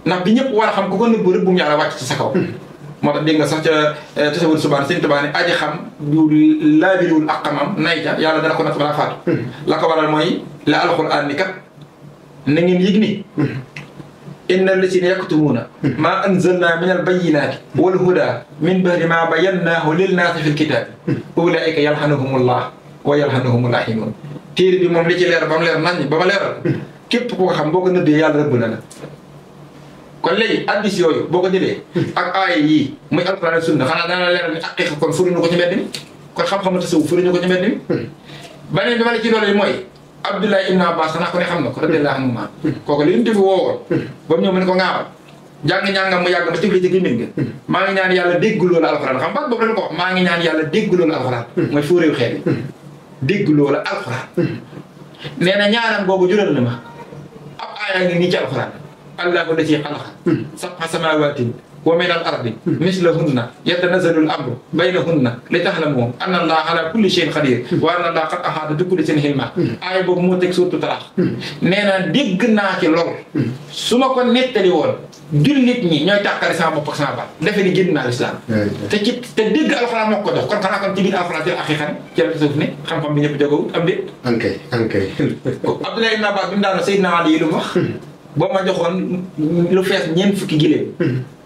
ndax bi ñëpp war a xam ku ko nëbbu rek bu mu yàlla wàcc ci sa kaw moo tax dégg nga sax ca tasawur subaan sëñ Tuubaa ne aji xam du laabiriwul ak xamam nay ja yàlla dana ko natt balaa faatu la ko waral mooy la alxuraan ni kat na ngeen yëg ni inna llaziina yaktumuuna maa anzalnaa min albayyinaati wal hudaa min ba'di maa bayyannaahu linnaasi fil kitaabi ulaa'ika yal'anuhumullaah wa yal'anuhumul laa'inuun téere bi moom li ci leer ba mu leer naññ ba ma leeral képp koo xam boo ko nëbbee yàlla rëbb na la kon léegi addis yooyu boo ko jëlee ak aaya yii muy alquran ak sunna xanaa dana leeral ni aqiqa kon furuñu ko ci mbedd mi kon xam-xamu tasawuf furuñu ko ci mbedd mi beneen bi ma la ci doole mooy Abdullah ibn Abbas xanaa ko ne xam na ko radiyallahu anhuma kooku li ñu defi woowoon ba mu ñëw mu ne ko ŋaawal jàng-ñàngam mu yàgg ma tifli ci gémmiñ ga maa ngi ñaan yàlla dégg loolu alxuraan xam baat boobu lañ ko wax maa ngi ñaan yàlla dégg loolu alxuraan mooy foo réew xeet bi dégg loolu alxuraan nee na ñaanam boobu jural na ma ab aaya ngi nii ci alxuraan allahu allazii xalaqa sab'a samaawatin wa min al ardi mislahunna yatanazzalu al amru baynahunna li ta'lamu anna allaha ala kulli shay'in qadir wa anna allaha qad ahata bi kulli shay'in ilma aaya boobu moo teg surtout Talaq nee na dégg naa ci lool su ma ko nettali woon jullit ñi ñooy tàqale sama bopp ak sama baat defe ni génn naa lislaam te dégg alxuraan moo ko dox kon xanaa kon ci biir alxuraan ci aqiqa ci la tasawuf ne xam-xam bi ñëpp jagowut am déet ankay Abdullah ibn Abbas bi mu daano Seydina Ali yi lu mu wax boo ma joxoon lu fees ñeent fukki giléem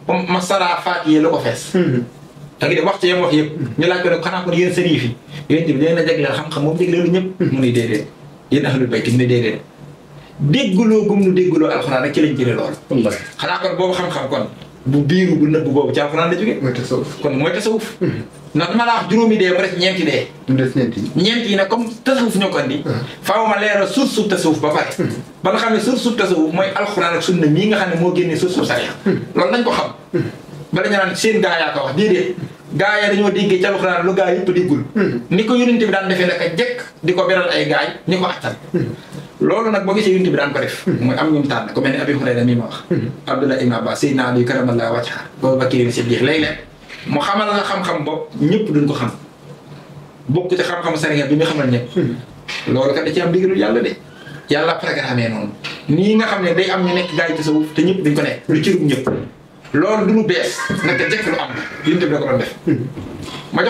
ma saraa faatiye lu ko fees da ngi de wax ci yem wax yëpp ñu laaj ko ne xanaa kon yéen sëriif yi yéen tamit leen a jagleel xam-xam moom jagleelu ñëpp mu ne déedéet yéen ahlul bayt mu ne déedéet dégguloo gum nu dégguloo alxuraan rek ci lañ jëlee lool wallaahi xanaa kon boobu xam-xam kon bu biiru bu nëbb boobu ci alxuraan la jógee mooy tasawuf kon mooy tasawuf ndax dama laa wax juróomi dee ba rek ñeenti dee mu des ñeent yi nag comme tasawuf ñoo ko andi faaw ma leeral source tasawuf ba pare ba nga xam ne source tasawuf mooy alxuraan ak sunna mii nga xam ne moo génnee source sariya loolu nañ ko xam bala ñu naan seen gaa yaa ko wax déedéet gaa ya dañoo déggee ci alxuraan lu gaa yëpp déggul ni ko yonent bi daan defee naka jekk di ko beral ay gaay ñi ko attan loolu nag boo gisee yonent bi daan ko def mooy am ñum tànn ko mel ni Abi Hurayra mi ma wax Abdullah ibn Abbas Seydina Ali karamallahu wajhahu Abu Bakr Siddiq léeg-léeg mu xamal la xam-xam bopp ñëpp duñ ko xam bokk ci xam-xam sariya bi mu xamal ñëpp loolu kat da ci am digalul yàlla de yàlla programme noonu nii nga xam ne day am ñu nekk gaa yi tasawuf te ñëpp duñ ko nekk lu cërub ñëpp loolu du lu bees naka jekk lu am yonent bi da ko doon def ma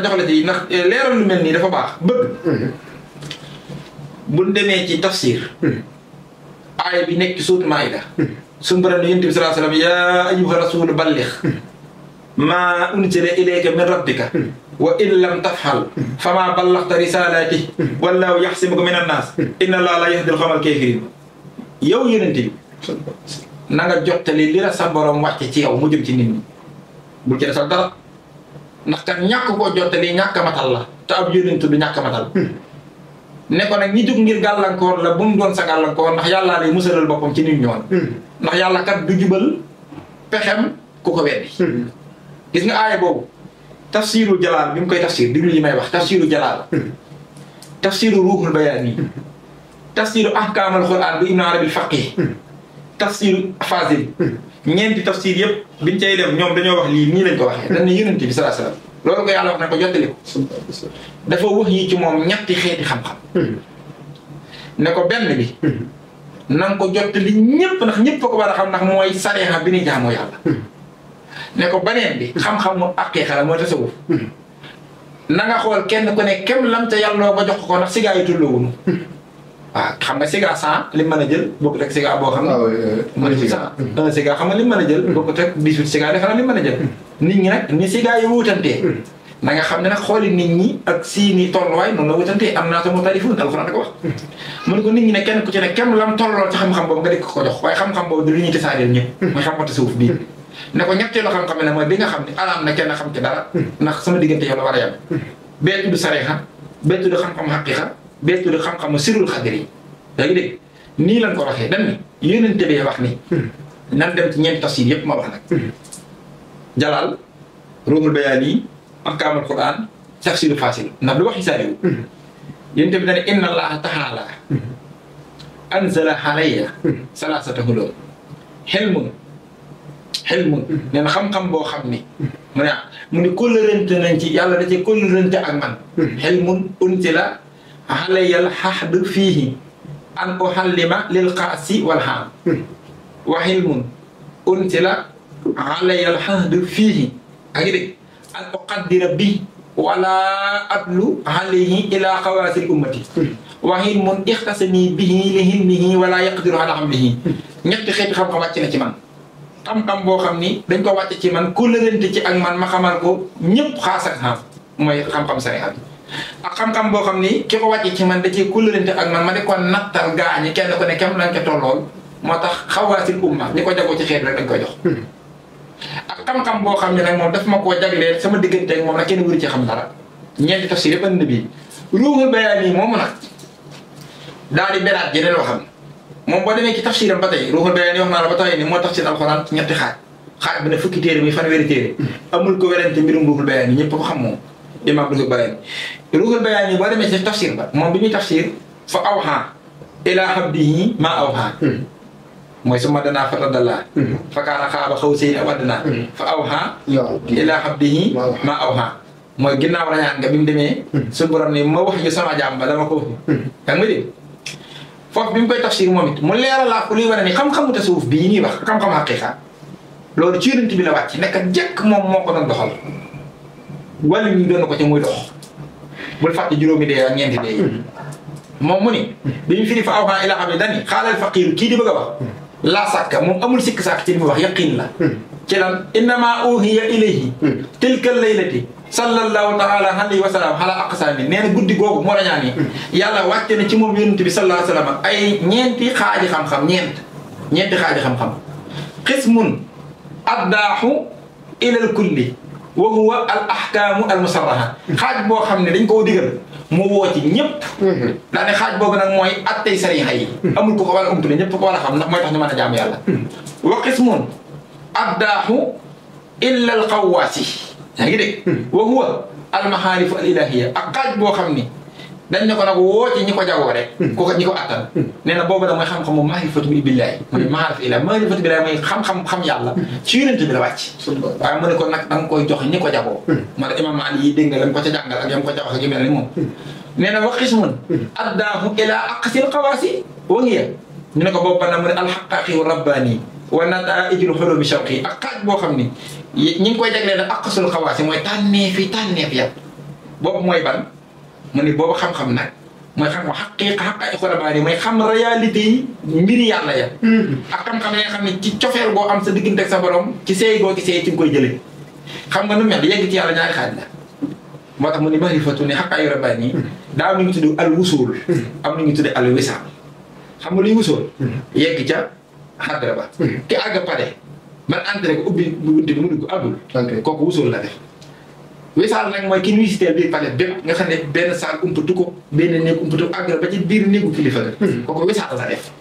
jox la ci ndax leeral lu mel nii dafa baax bëgg buñ demee ci tafsir aaya bi nekk suut Maayda suñu borom ne yonent bi sallallahu alayhi wa sallam yaa ayyuha rasulu balligh maa unzila ilayka min rabbika wa in lam taf'al famaa ballaghta risaalaatihi wallaahu yaxsimuka mina naas inna llaaha laa yahdil qawmal kaafiriin yow yonent bi na nga jottali li la sa borom wàcce ci yow mu jëm ci nit ñi bul ci desal dara ndax kat ñàkk koo jottali ñàkk a matal la te ab yonent du ñàkk a matal ne ko nag ñi jóg ngir gàllankoor la bu mu doon sa gàllankoor ndax yàllaa lay musalal boppam ci nit ñoon ndax yàlla kat du jubal pexem ku ko weddi gis nga aaya boobu tafsiru jalaal bi mu koy tafsir diglu li may wax tafsiru jalaal tafsiru ruuxul bayaan yi tafsiru ahkaamal quraan bu ibnu arabil faqih tafsiru fasil ñeenti tafsir yëpp biñ cay dem ñoom dañoo wax lii nii lañ ko waxee dañ ne yonent bi sallallahu alayhi wasallam loolu ko yàlla wax ne ko jottali ko dafa wax yi ci moom ñetti xeeti xam-xam ne ko benn bi na nga ko jottali ñëpp ndax ñëpp ko war a xam ndax mooy sariya bi ni jaamoo yàlla ne ko beneen bi xam-xamu aqiiqa la mooy tasawuf na nga xool kenn ku ne kem lam ca yàlloo ba jox ko ndax sigaa yi tulloowunu waaw xam nga sigaa 100 li mu mën a jël bokkut ak sigaa boo xam ne mën a sigaa xam nga li mu mën a jël bokkut ak 18 sigaa defe naa li mu mën a jël nit ñi nag ni sigaa yi wutantee na nga xam ne nag xooli nit ñi ak seeni tolluwaay noonu la wutantee am naa sama tarifun alxuraan da ko wax mu ne ko nit ñi ne kenn ku ci ne kem lam tollool ci xam-xam boobu nga di ko jox waaye xam-xam boobu du lu ñuy tasaareel ñëpp mooy xam-xam tasawuf bii ne ko ñetteelu xam-xam ne mooy bi nga xam ne alaam na kenn xam ci dara ndax sama diggante yow la war a yem bee tudd sariixa bee tudd xam-xamu xaqiiqa bee tudd xam-xamu sirrul xadir yi yaa ngi dégg nii lañ ko waxee dañ ni yónente bee wax ni nan dem ci ñeenti tafsir yëpp ma wax nag jalaal ruuxul bayaan yi ahkaamal quraan tafsiru fasil ndax du wax xisaariwu yónente bi dane inna allaha taala anzala alayya salaasata hulum xelmun nee na xam-xam boo xam ni mu ne kóllërante nañ ci yàlla da cee kóllërante ak man xelmun unsila alayal xahd fiihi an uxallima lil qaasi wal xaam wa xilmun unsila alayal xahd fiihi a ngi dégg an uqaddira bi wala adlu alayhi ila xawaasil ummati wa xilmun ixtasani bihi li xilmihi wala yaqdiru ala xamlihi ñetti xeeti xam-xam wàcc na ci man xam-xam boo xam ni dañ ko wàcce ci man kóllërante ci ak man ma xamal ko ñëpp xaas ak xam mooy xam-xam sariya bi ak xam-xam boo xam ni ki ko wàcce ci man da ciy kóllërante ak man ma di ko nattal gaañi kenn ko ne kem lañ ko tollool moo tax xawaasil umma ñi ko jagoo ci xeet rek dañ koy jox ak xam-xam boo xam ne nag moom daf ma koo jagleel sama diggante ak moom nag kenn wuri ci xam dara ñeenti tafsir yëpp andi bii ruuxul bayaan yi moomu nag daal di beraat jeneen waxam moom boo demee ci tafsiram ba tey ruuxul bayaan yi wax naa la ba tey ni moo tafsir alxuraan ci ñetti xaaj bi ne fukki téere mi fanweeri téere amul ko werante mbirum ruuxul bayaan yi ñëpp ko xam moom imaam ruuxul bayaan yi boo demee ci tafsir ba moom bi muy tafsir fa awhaa ilaa abdihi maa awhaa mooy summa danaa fatadallaa fa kaana qaaba qawsayni aw adnaa fa awhaa ilaa abdihi maa awhaa mooy ginnaaw rayaan nga bi mu demee suñu borom ne ma wax ñu sama jaam ba dama ko yaa ngi ma dégg foofu bi mu koy tafsir moom it mu leeralaa ko luy wane ni xam-xamu tasawuf bii ñuy wax xam-xam xaqiiqa loolu ci yonent bi la wàcc nekk jekk moom moo ko doon doxal wàllu ñu doon ko ci muy dox bul fàtte juróomi dee ak ñeenti dee yi moom mu ni bi ñu firi fa awhaa ilaa abdihi dani xaalal faqiiru kii di bëgg a wax laa sàkka moom amul sikk sàkk ci li muy wax yaqiin la ci lan innamaa uhiya ilayhi tilka laylati sallallahu taala alayhi wa sallam ala aqsaami nee na guddi googu moo la ñaan yi yàlla wàcce na ci moom yonent bi sallallahu alayhi wa sallam ay ñeenti xaaji xam-xam ñeenti xaaji xam-xam qismun addaaxu ilal kulli wa huwa al ahkaamu al musarraha xaaj boo xam ne dañ koo digal mu woo ci ñëpp daane xaaj boobu nag mooy attey sariixa yi amul ko ko war a umpale ñëpp ko war a xam ndax mooy tax ñu mën a jaam yàlla wa qismun addaaxu illa al xawaasi yaa ngi dégg wa huwa al maxaarifu al ilahiya ak xaaj boo xam ni dañ ne ko nag woo ci ñi ko jagoo rek ko ñi ko attan nee na boobu nag mooy xam-xamu maarifatu billaahi mooy maarifatu billaahi maarifatu billaahi mooy xam yàlla ci yonent bi la wàcc waaye mu ne ko nag da nga koy jox ñi ko jagoo ma ne imam Ali yi dégg nga lam ko ca jàngal ak yam ko ca wax ak yu mel ni moom nee na wa qismun addaahu ilaa aqsil xawaasi wa hiya ñu ne ko boobu nag mu ne alxaqaaqi rabbaani wa nataa'ijul xuluumi shawqi ak xaaj boo xam ni ñi ngi koy jaglee nag aqsul xawaasi mooy tànneef yàlla boobu mooy ban mu ni boobu xam-xam nag mooy xam ko xaqaa'iqu rabbaani mooy xam réalité yi mbiri yàlla ya ak xam-xam yi nga xam ne ci cofeel boo am sa diggante ak sa borom ci seey goo ci seey ci nga koy jëlee xam nga nu mel yegg ci yàlla ñaari xaaj la moo tax mu ni maarifatu ne xaqaa'iqu rabbaani daa am lu ñu tuddee al wusul am lu ñu tuddee al wisaal xam nga luy wusul yegg ca xadra ba ki àgg pare man entré ko ubbi bunti bi mu dugg àggul kooku wusul la def wisaal nag mooy ki ñu visité biir palais bépp nga xam ne benn saal umpatu ko benn néeg umpatu àgg ba ci biir néegu kilifa ga kooku wisaal la def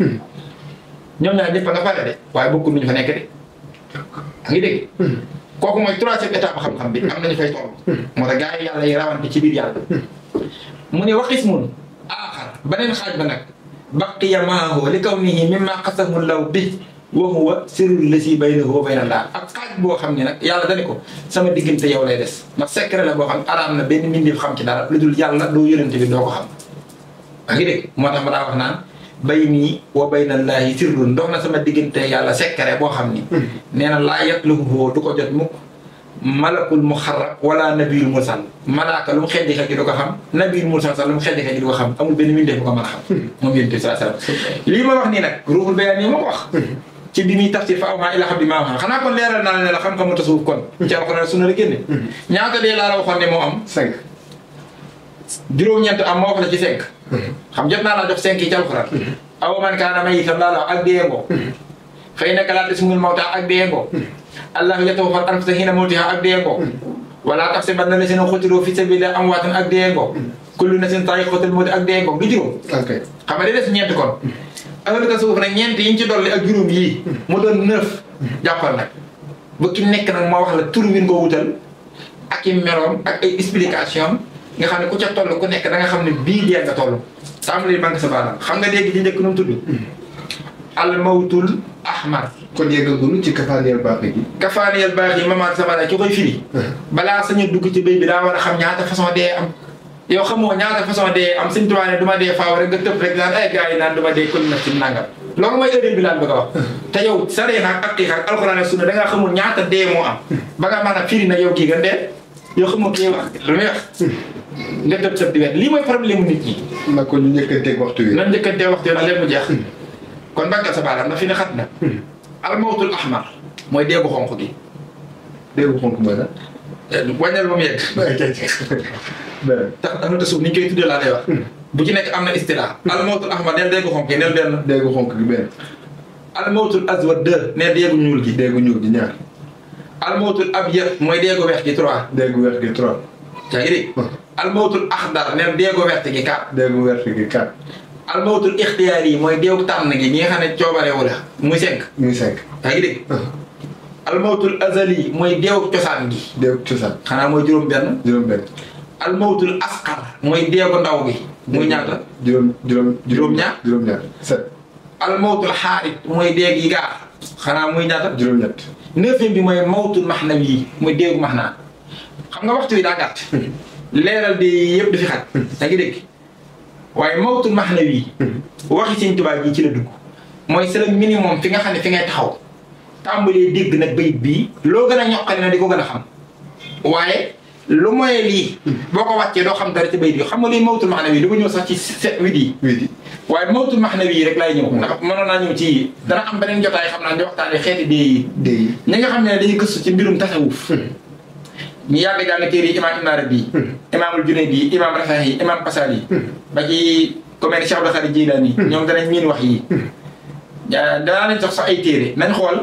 ñoom ñaar ñëpp nga pare de waaye bokkul lu ñu fa nekk de a ngi dégg kooku mooy troisième étape xam-xam bi am nañu fay toll moo tax gars yi yàlla yi rawante ci biir yàlla mu ne waqis mun aaxar beneen xaaj ba nag baqiya maahu li kawnihi mimma qasamu law bi wa huwa sirrul lasi baynahu wa bayna Allah ak xaaj boo xam ne nag yàlla dani ko sama diggante yow lay des ndax secret la boo xam araam na benn mbindeef xam ci dara lu dul yàlla doo yonente bi doo ko xam a ngi dégg moo tax ma daa wax naan bayni wa bayna Allahi sirrun ndox na sama diggante yàlla secret boo xam ni nee na laa yatlubuhu du ko jot mukk malakul muxarrab wala nabiyul mursal malaaka lu mu xeddi xel gi du ko xam nabiyul mursal sax lu mu xeddi xel gi du ko xam amul benn mbindeef bu ko mën a xam moom yonente bi sallallahu alayhi wasallam lii ma wax nii nag ruuxul bayaan nii ma ko wax ci bi muy tafsir fa awhaa ilaa abdihi maa awhaa xanaa kon leeral naa ne la xam-xamu tasawuf kon ci alxuraan sunna la génne ñaata dee laa la waxoon ne moo am 5 juróom-ñeent am ma wax la ci 5 xam jot naa laa jox 5 yi ci alxuraan aw man kaana mayyitan laa la ak dee ngoo fa innaka laa tasma'ul mawtaa ak dee ngoo Allaahu yatawaffal anfusa hiina mawtihaa ak dee ngoo wala tahsabanna llaziina qutiluu fii sabiilillaahi amwaatan ak dee ngoo kullu nafsin zaa'iqatul mawti ak dee ngoo du juróom xam nga day des ñeent kon ahlu tasawuf nag ñeent yi ñu ci dolli ak juróom yii mu doon 9 jàppal nag bu ki nekk nag moo wax la tur wi nga ko wutal ak i meloom ak ay explication nga xam ne ku ca toll ku nekk da nga xam ne bii dee nga toll tàmbali banque sa baaraam xam nga léegi ci njëkk nu mu tudd al mawtul ahmar kon yeggagul ci kafaaniyal baax gi kafaaniyal baax yi mamaat sama ki koy firi balaa sañu dugg ci béy bi daa war a xam ñaata façon dee am yow xamoo ñaata façon dee am Sëñ Tuubaa ne du ma dee faaw rek nga tëb rek naan ay gars yi naan du ma dee kullu nafsin nangam loolu mooy erreur bi laan bëgg a wax te yow saree ak aqiiqa ak alxuraan ak sunna da ngaa xamul ñaata dee moo am ba nga mën a firi nag yow kii nga dee yow xamoo kii wax lu muy wax nga tëb tëb di wet lii mooy problème nit ñi na ko ñu njëkkanteeg waxtu wi nan njëkkanteeg waxtu wi nag lépp mu jeex kon bàggal sa baaraam ndax fi ne xat na almawtul ahmar mooy deegu xonq gi deegu xonq mooy lan wàññal ba mu yegg tax am na suuf ni ñu koy tuddee laa lay wax bu ci nekk am na istilaa almawtul ahmar neel deegu xonq gi neel benn deegu xonq gi benn almawtul aswad 2 neel deegu ñuul gi deegu ñuul gi ñaar almawtul abyad mooy deegu weex gi 3 deegu weex gi 3 yaa ngi dégg almawtul axdar neel deegu wert gi 4 deegu wert gi 4 almawtul ixtiyaar yi mooy deegu tànn gi ñi nga xam ne coobarewu la muy 5 muy 5 yaa ngi dégg almawtul azali mooy deegu cosaan gi deegu cosaan xanaa mooy juróom benn almawtul asqar mooy deegu ndaw gi muy ñaata juróom ñaar 7 almawtul xaarit mooy deeg yi gaar xanaa muy ñaata juróom ñett 9 bi mooy mawtul maxnawi yi mooy deegu maxnaa xam nga waxtu wi daa gàtt leeral de yëpp du fi xaj da ngi dégg waaye mawtul maxnawi waxi Sëñ Tuubaa ji ci la dugg mooy c'est le minimum fi nga xam ne fi ngay taxaw tàmbalee dégg nag bayit bii loo gën a ñoqali na di ko gën a xam waaye lu mooy lii boo ko wàccee doo xam dara ci bayit yi xam nga luy mawtul maxnawi du ko ñëw sax ci 7 8 yi waaye mawtul maxnawi yi rek laay ñëw ndax mënoon naa ñëw ci dana am beneen jotaay xam naa di waxtaane xeeti dee yi ñi nga xam ne dañuy gëstu ci mbirum tasawuf ñu yàgg jàng téere yi imaam Ibn Arabi imaamul Junaydi imaam Rafahi imaam Pasali ba ci ku mel ni Cheikh Abdul Xaadir Jilaani ñoom danañ miin wax yi danaa leen jox sax ay téere nañ xool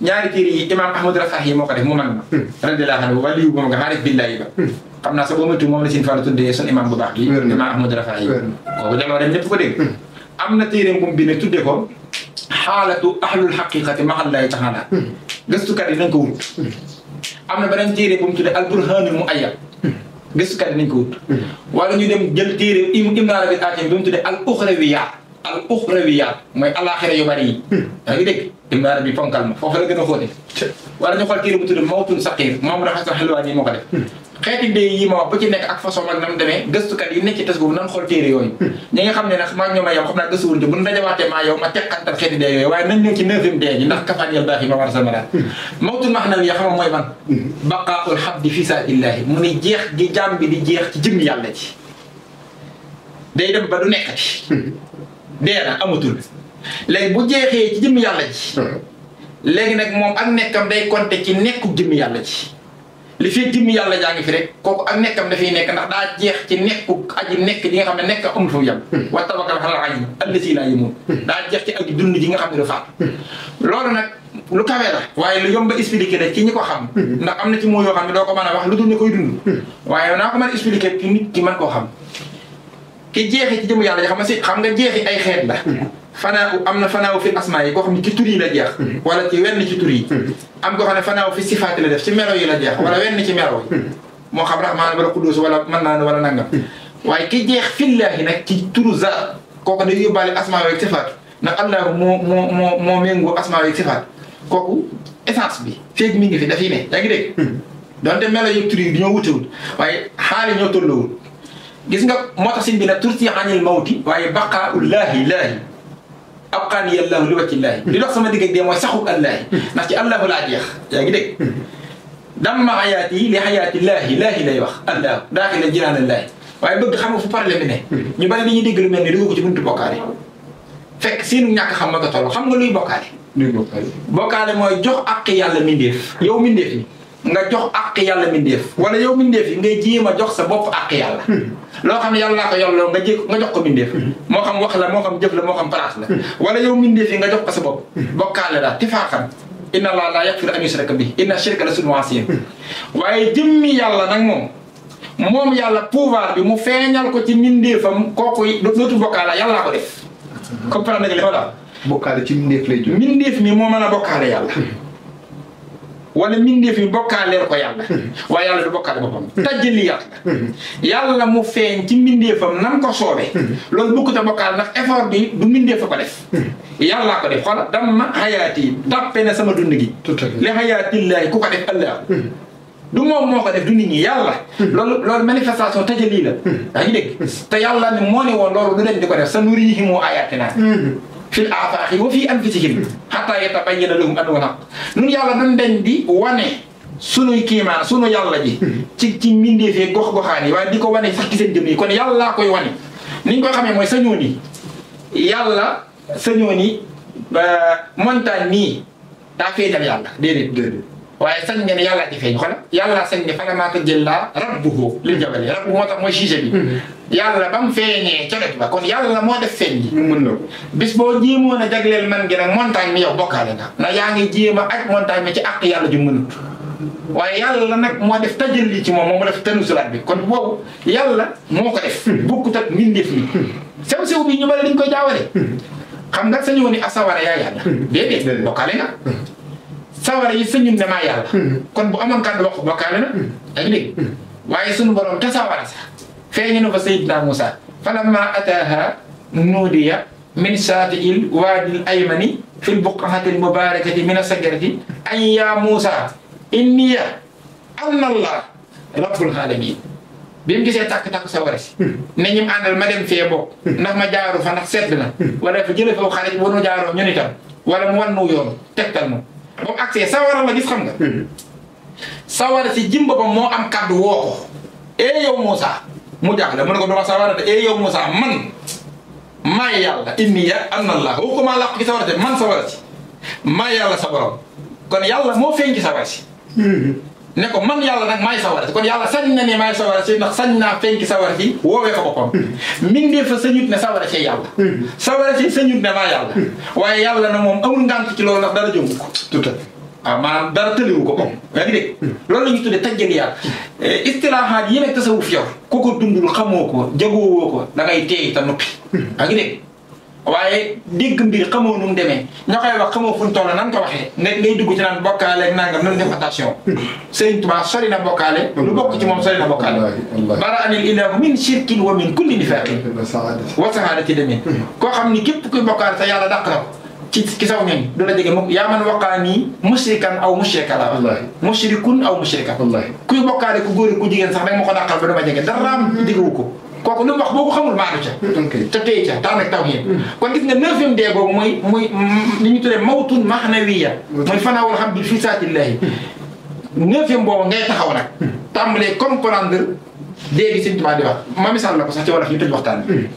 ñaari téere yi imaam Ahmad Rafahi moo ko def mu mag ma radiyallaahu anhu waliyu moom nga xaarif billaahi ba xam naa sax boo méttu moom la Sëñ Fallu tuddee sun imaam bu baax gi imaam Ahmad Rafahi kooku jamono dem ñëpp ko dégg am na téere bu mu bind tuddee ko xaalatu ahlul xaqiqati mahallaahi taala gëstukat yi nañ ko wut am na beneen téere bu mu tuddee al burhanul muayyad gëstukat yi nañ ko wut wala ñu dem jël téere Ibn Arabi al-Hatim bi mu tuddee al uxrawiyaat mooy alaxira yu bari yi yaa ngi dégg Ibn Arabi fonkal ma foofu la gën a xóote wala ñu xool téere bu tuddee mawtun saqir moom raxas xelwaan yi moo ko def xeeti dee yi ma wax bu ci nekk ak façon ak nam demee gëstukat yi nekk ci tas boobu nan xool téere yooyu ñi nga xam ne nag maa ñoom a yow xam naa gëstuwuñ ci bu ñu dajawaatee maa yow ma teqantal xeeti dee yooyu waaye nañ ñëw ci 9e dee ji ndax kafaaniyal baax yi ma war a sama daal mawtul maxnawi xam nga mooy man baqaaul xabdi fi saatillahi mu ni jeex gi jaam bi di jeex ci jëm yàlla ci day dem ba du nekkati dee na amatul léegi bu jeexee ci jëmmi yàlla ji léegi nag moom ak nekkam day compter ci nekku jëmmi yàlla ji li fi jëmmi yàlla jaa ngi fi rek kooku ak nekkam dafay nekk ndax daa jeex ci nekku aji nekk ji nga xam ne nekk amul fu mu yem wa tawakkal alal hayy allazi laa yamuut daa jeex ci aji dund ji nga xam ne du faatu loolu nag lu kawe la waaye lu yomb a expliquer rek ci ñi ko xam ndax am na ci moo yoo xam ne doo ko mën a wax lu dul ñu koy dund waaye naa ko mën a expliquer ci nit ki mën koo xam ki jeexi ci jëmm yàlla ji xam nga jeexi ay xeet la fanaaw am na fanaaw fi asmaa yi koo xam ne ci tur yi la jeex wala ci wenn ci tur yi am koo xam ne fanaaw fi sifaati la def ci melo yi la jeex wala wenn ci melo yi moo xam rahmaan wala quddus wala mën naa wala nangam waaye ki jeex fillaahi nag ci turu zaat kooku day yóbbaale asmaa yi ak sifaat ndax allahu moo méngoo asmaa yi ak sifaat kooku essence bi feeg mi ngi fi dafiy ne yaa ngi dégg donte melo yi tur yi dañoo wutewul waaye xaali ñoo tolloowul gis nga moo tax sin bi nag tursi anil mawti waaye baqaaullaahi laahi abqaani yàllaahu li wàccillaahi li dox sama digg ak dee mooy saxuk allaahi ndax ci allahu laa jeex yaa ngi dégg damma xayaati li xayaatillaahi laahi lay wax allahu daaxila jinaanallaahi waaye bëgg xam nga fu problème bi ne ñu bari dañuy dégg lu mel ni dugg ko ci buntu bokkaale fekk seenu ñàkk xam ma nga toll xam nga luy bokkaale bokkaale mooy jox àq yàlla mindeef yow mindeef ni nga jox àq yàlla mindeef wala yow mindeef yi ngay jéem a jox sa bopp àq yàlla loo xam ne yàlla laa ko yolloo nga jox ko mindeef moo xam wax la moo xam jëf la moo xam place la wala yow mindeef yi nga jox ko sa bopp bokkaale daal tifaaxan inna allaha laa yaghfiru an yushraka bihi inna shirka la zulmun aziim waaye jëmmi yàlla nag moom yàlla pouvoir bi mu feeñal ko ci mindeefam kooku dootu bokkaale yàllaa ko def comprendre nga li ma la bokkaale ci mindeef lay jóg mindeef mi moo mën a bokkaale yàlla wala mindeef mi bokkaaleel ko yàlla waaye yàlla du bokkaale boppam tajaliyaat la yàlla mu feeñ ci mindeefam nam ko soobee loolu bukkute bokkaale ndax effort bi du mindeef a ko def yàllaa ko def xoola dama xayaati tàppe na sama dund gi li xayaatillaahi ku ko def allah du moom moo ko def du nit ñi yàlla loolu manifestation tajali la yaa ngi dégg te yàlla ne moo ne woon loolu du leen di ko def sa nuriihim aayaatinaa fil aafaaqi wa fii anfusihim hattaa yatabayyana lahum annahu al-haqq nun yàlla dañ den di wane sunuy kiimaan sunu yàlla ji ci mbindeefee gox-goxaan yi waaye di ko wane sax ci seen jëm yi kon yàllaa koy wane ni ñu koy xamee mooy sañoon yi yàlla sañoon yi montagne nii daa feeñal yàlla déedéet waaye sañ nga ne yàllaa ci feeñ xoolal yàllaa sañ ne falammaa tajallaa rabbuhu lil jabali rabbu moo tax mooy sujet bi yàlla ba mu feeñee ca doj ba kon yàlla moo def feeñ ji mën na ko bis boo jéemoon a jagleel man gi nag montagne mi yow bokkaale nga ndax yaa ngi jéem a aj montagne mi ci àq yàlla ju mënut waaye yàlla nag moo def tajalli ci moom moo def tanusulaat bi kon boobu yàlla moo ko def bokkut ak mbindeef mi sew-sew bi ñu bari dañ koy jaawale xam nga sañoo ni asawara yaa yàlla déedéet bokkaale nga sawara yi sañun ne maa yàlla kon bu amoon kàddu wax bokkaale na yaa ngi dégg waaye sunu borom te sawara sax feeñu na fa Seydina Moussa falamma ataaha nuudiya min saati'il waadil aymani fil buq'atil mubaarakati mina sajarati an yaa Moussa inniya ana Allah rabbul alamin bi mu gisee tàkk-tàkk sawara si ne ñim àndal ma dem fee bokk ndax ma jaaru fa ndax sedd na wala fa jële fa xarit bu nu jaaroo ñun itam wala mu wannu yoon tegtal ma ba mu agsee sawara la gis xam nga sawara si jim boppam moo am kàddu woo ko yow Moussa mu jaaxle mu ne ko dama sawara de yow Moussa man maay yàlla inniya anna Allah woo ko maa làq ci sawara si man sawara si maay yàlla sa borom kon yàlla moo feeñ ci sawara si ne ko man yàlla nag maay sawara si kon yàlla sañ na ne maay sawara si ndax sañ naa feeñ ci sawara si woowee ko boppam mindee fa sañut ne sawara si yàlla sawara si sañut ne maa yàlla waaye yàlla na moom amul ngànt ci loolu ndax dara jëmu ko tout à fait waaw maanaam dara tëliwu ko moom yaa ngi dégg loolu la ñu tuddee tajjaliyaat istilaahaat yi nag tasawuf yor ku ko dundul xamoo ko jagoowoo ko da ngay teey te noppi yaa ngi dégg waaye dégg mbir xamoo nu mu demee ña koy wax xamoo fu ñu toll nan ko waxee ngay dugg ci naan bokkaale ak nangam nan def attention Sëriñ Tuubaa sori na bokkaale lu bokk ci moom sori na bokkaale bara anil ilaahu min shirkin wa min kulli nifaaqin wa sahaadati demin koo xam ni képp kuy bokkaale sa yàlla dàq na ko ci saw ñoñ du la jege mukk yaa man waqaani mushrikan aw mushrika la mushrikun aw mushrika kuy bokkaale ku góor ku jigéen sax danga ma ko dàqal ba dama jege daraam diggu ko kooku lu mu wax boo ko xamul maanu ca te tey ca taan ak tawhiid kon gis nga 9e dee boobu muy li ñu tuddee mawtun mahnawiya mooy fanaawul xam bi fi saatillahi 9e boobu ngay taxaw nag tàmbalee comprendre dee gi Sëñ Tuubaa di wax ma misaal la ko sax ci wolof ñu tëj waxtaan bi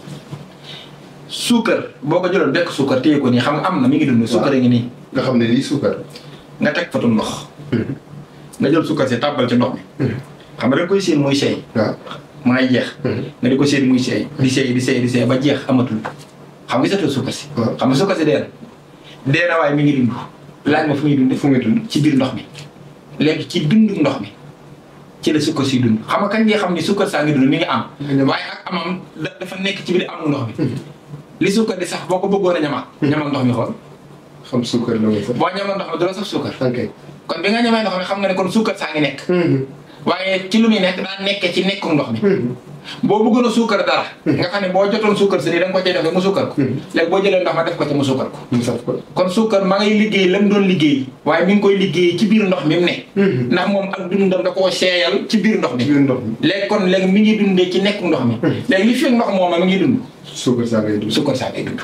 suukar boo ko jëloon bekk suukar téye ko nii xam nga am na mi ngi dund. suukar a ngi nii. nga xam ne lii suukar. nga teg fotum ndox. nga jël suukar si tàbbal ci ndox mi. xam nga da nga koy séen muy seey. waaw ma ngay jeex. nga di ko séen muy seey. di seey ba jeex amatul. xam nga gisatoo suukar si. waaw xam nga suukar si dee na waaye mi ngi dund. laaj ma fu muy dund. fu muy dund ci biir ndox mi. léegi ci dundu ndox mi ci la suukar si dund xam nga kañ ngay xam ni suukar saa ngi dund mi ngi am. waaye ak amam dafa nekk ci biir amu ndox mi. li suukar di sax boo ko bëggoon a ñamal. ñamal ndox mi xool. xam suukar la muy sax. boo ñamal ndox mi du la sax suukar. ok kon bi nga ñamee ndox mi xam nga ne kon suukar saa ngi nekk. waaye ci lu muy nekk daa nekkee ci nekkum ndox mi. boo bëggoon a suukar dara. nga xam ne boo jotoon suukar si nii da nga ko cay defee mu suukar ko. léegi boo jëlee ndox ma def ko ci mu suukar ko. mu saf ko. kon suukar ma ngay liggéey la mu doon liggéey. waaye mi ngi koy liggéey ci biir ndox mi mu ne. ndax moom ak dundam da koo seeyal ci biir ndox mi. biir ndox mi. léegi kon léegi mi ngi dundee ci nekkum ndox mi. léegi li fi ndox moom mi ngi dund. suukar saa ngay dund. suukar saa ngay dund.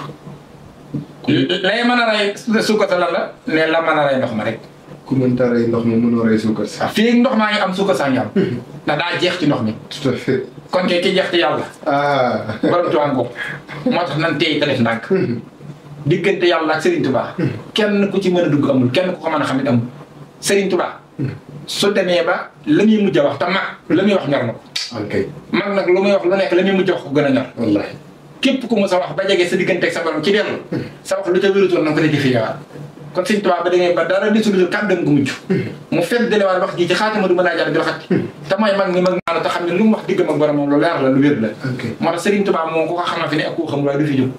lay mën a rey suukar sa lan la ne la mën a rey ndox ma rek. ku mënta rey ndox mi mënoo rey suukar si. fii ndox maa ngi am suukar saa ngi am. ndax daa jeex ci ndox mi. tout à fait. kon kay ki jeex ci yàlla. borom Tuubaa ngoog moo tax nan tey te def ndànk. diggante yàlla ak Serigne Touba. kenn ku ci mën a dugg amul kenn ku ko mën a xam it amul. Serigne Touba. su demee ba la muy mujj a wax te mag la muy wax ñor na ko. ok mag nag lu muy wax lu nekk la muy mujj a wax ko gën a ñor. wallaahi. képp ku mu sa wax ba jege sa diggante ak sa borom ci dellu. sa wax lu ca wérutoon na nga ko dee jëfee yawaat. kon Serigne Touba ba demee ba dara desul lu kàddam gu mujj. mu fekk delewaat wax ji ci xaatima du mën a jaar di waxati. te mooy mag ni mag maanu te xam ne lu mu wax diggam ak boromam lu leer la lu wér la. moo tax Serigne Touba moom ku ko xamal fi ne ak ku xam waaye du fi jóg.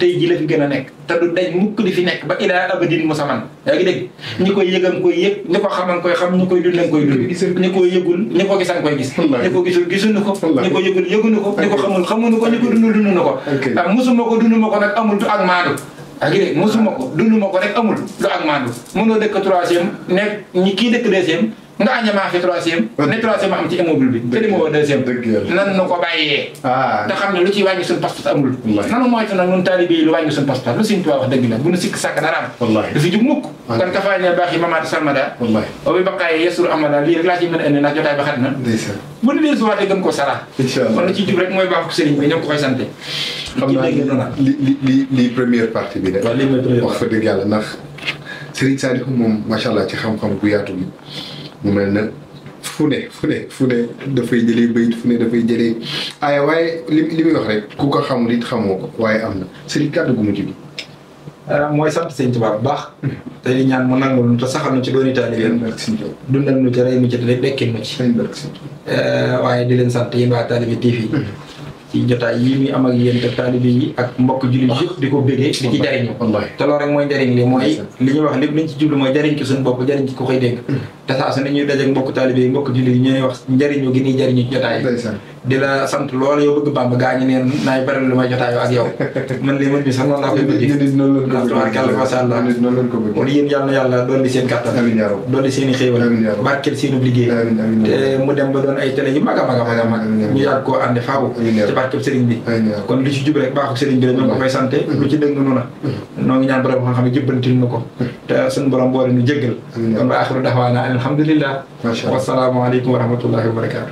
tey ji la fi gën a nekk te du dañ mukk di fi nekk ba ilaa abadin musaman yaa ngi dégg ñi koy yëgan koy yëg ñi ko xaman koy xam ñi koy dundan koy dund ñi koy yëgul ñi ko gisan koy gis ñi ko gisul gisuñu ko ñi ko yëgul yëguñu ko ñi ko xamul xamuñu ko ñi ko dund dunduñu ko ak musuma ko dunduma ko nag amul du ak maandu yaa ngi dégg musuma ko dunduma ko rek amul du ak maandu mënoo dëkk troisième nekk ñi kii dëkk deuxième nga añamaa fi troisième ne troisième am ci immeuble bi te di ma woo deuxième nan nu ko bàyyee te xam ne lu ci wàññi suñu pas-pas amul nanu moytu nag nun taalibe yi lu wàññi suñu pas-pas lu Sëriñ Tuubaa wax dëgg la bu nu sikk sàkk dara am du fi jug mukk kon kafaay ne baax yi mamaati salmada o bi baqaay yesuru amada lii rek laa ci mën a indi ndax jotaay ba xat na bu nu dee suwaatee gën ko sara kon lu ci jub rek mooy baaxu sëriñ bi ñoo ko koy sante xam naa li première partie bi de wax fa dëgg yàlla ndax Serigne Saliou moom macha allah ci xam-xam bu yaatu bi mu mel na fu ne dafay jëlee bayit fu ne dafay jëlee waaye li muy wax rek ku ko xamul it xamoo ko waaye am na Serigne kàddu gu mujj bi. mooy sant Sëñ Tuubaa bu baax. te di ñaan mu nangul nu te saxal nu ci dooni taalibe dundal nu ci rey nu ci te dekkil nu ci. waaye di leen sant yéen waa Talibé TV. ci jotaay yi muy am ak yéen te taalibe yi ak mbokk jullit yëpp di ko bégee di ci jariñu te loolu rek mooy njariñ li mooy li ñuy wax lépp liñ ci jublu mooy jariñ ci suñu bopp jariñ ci ko koy dégg te saa su ne ñuy dajeek mbokk taalibe yi mbokk jullit yi ñooy wax njariñu gi nii jariñu ci jotaay di la sant loolu yow bëgg Bàmba gaa ñi neen naay bari lu may jotaayoo ak yow man li man mi sax noonu laa koy bëggee ndax tubaarkàlla masha Allah kon yéen yàlla na yàlla doon di seen kàttan doon di seen i xéewal barkeel seenu liggéey te mu dem ba doon ay télé yu mag a mag a mag a mag ñu yàgg koo ànde faaw ci barkeb sëriñ bi kon lu ci jub rek baaxul sëriñ bi la ñoo ko koy sante lu ci dëng nu na noo ngi ñaan borom xam-xam jëbbantil nu ko te suñu borom boole nu jéggal kon ba axiru daxwaana alhamdulillah wasalaamu aleykum wa rahmatullahi wa barakatu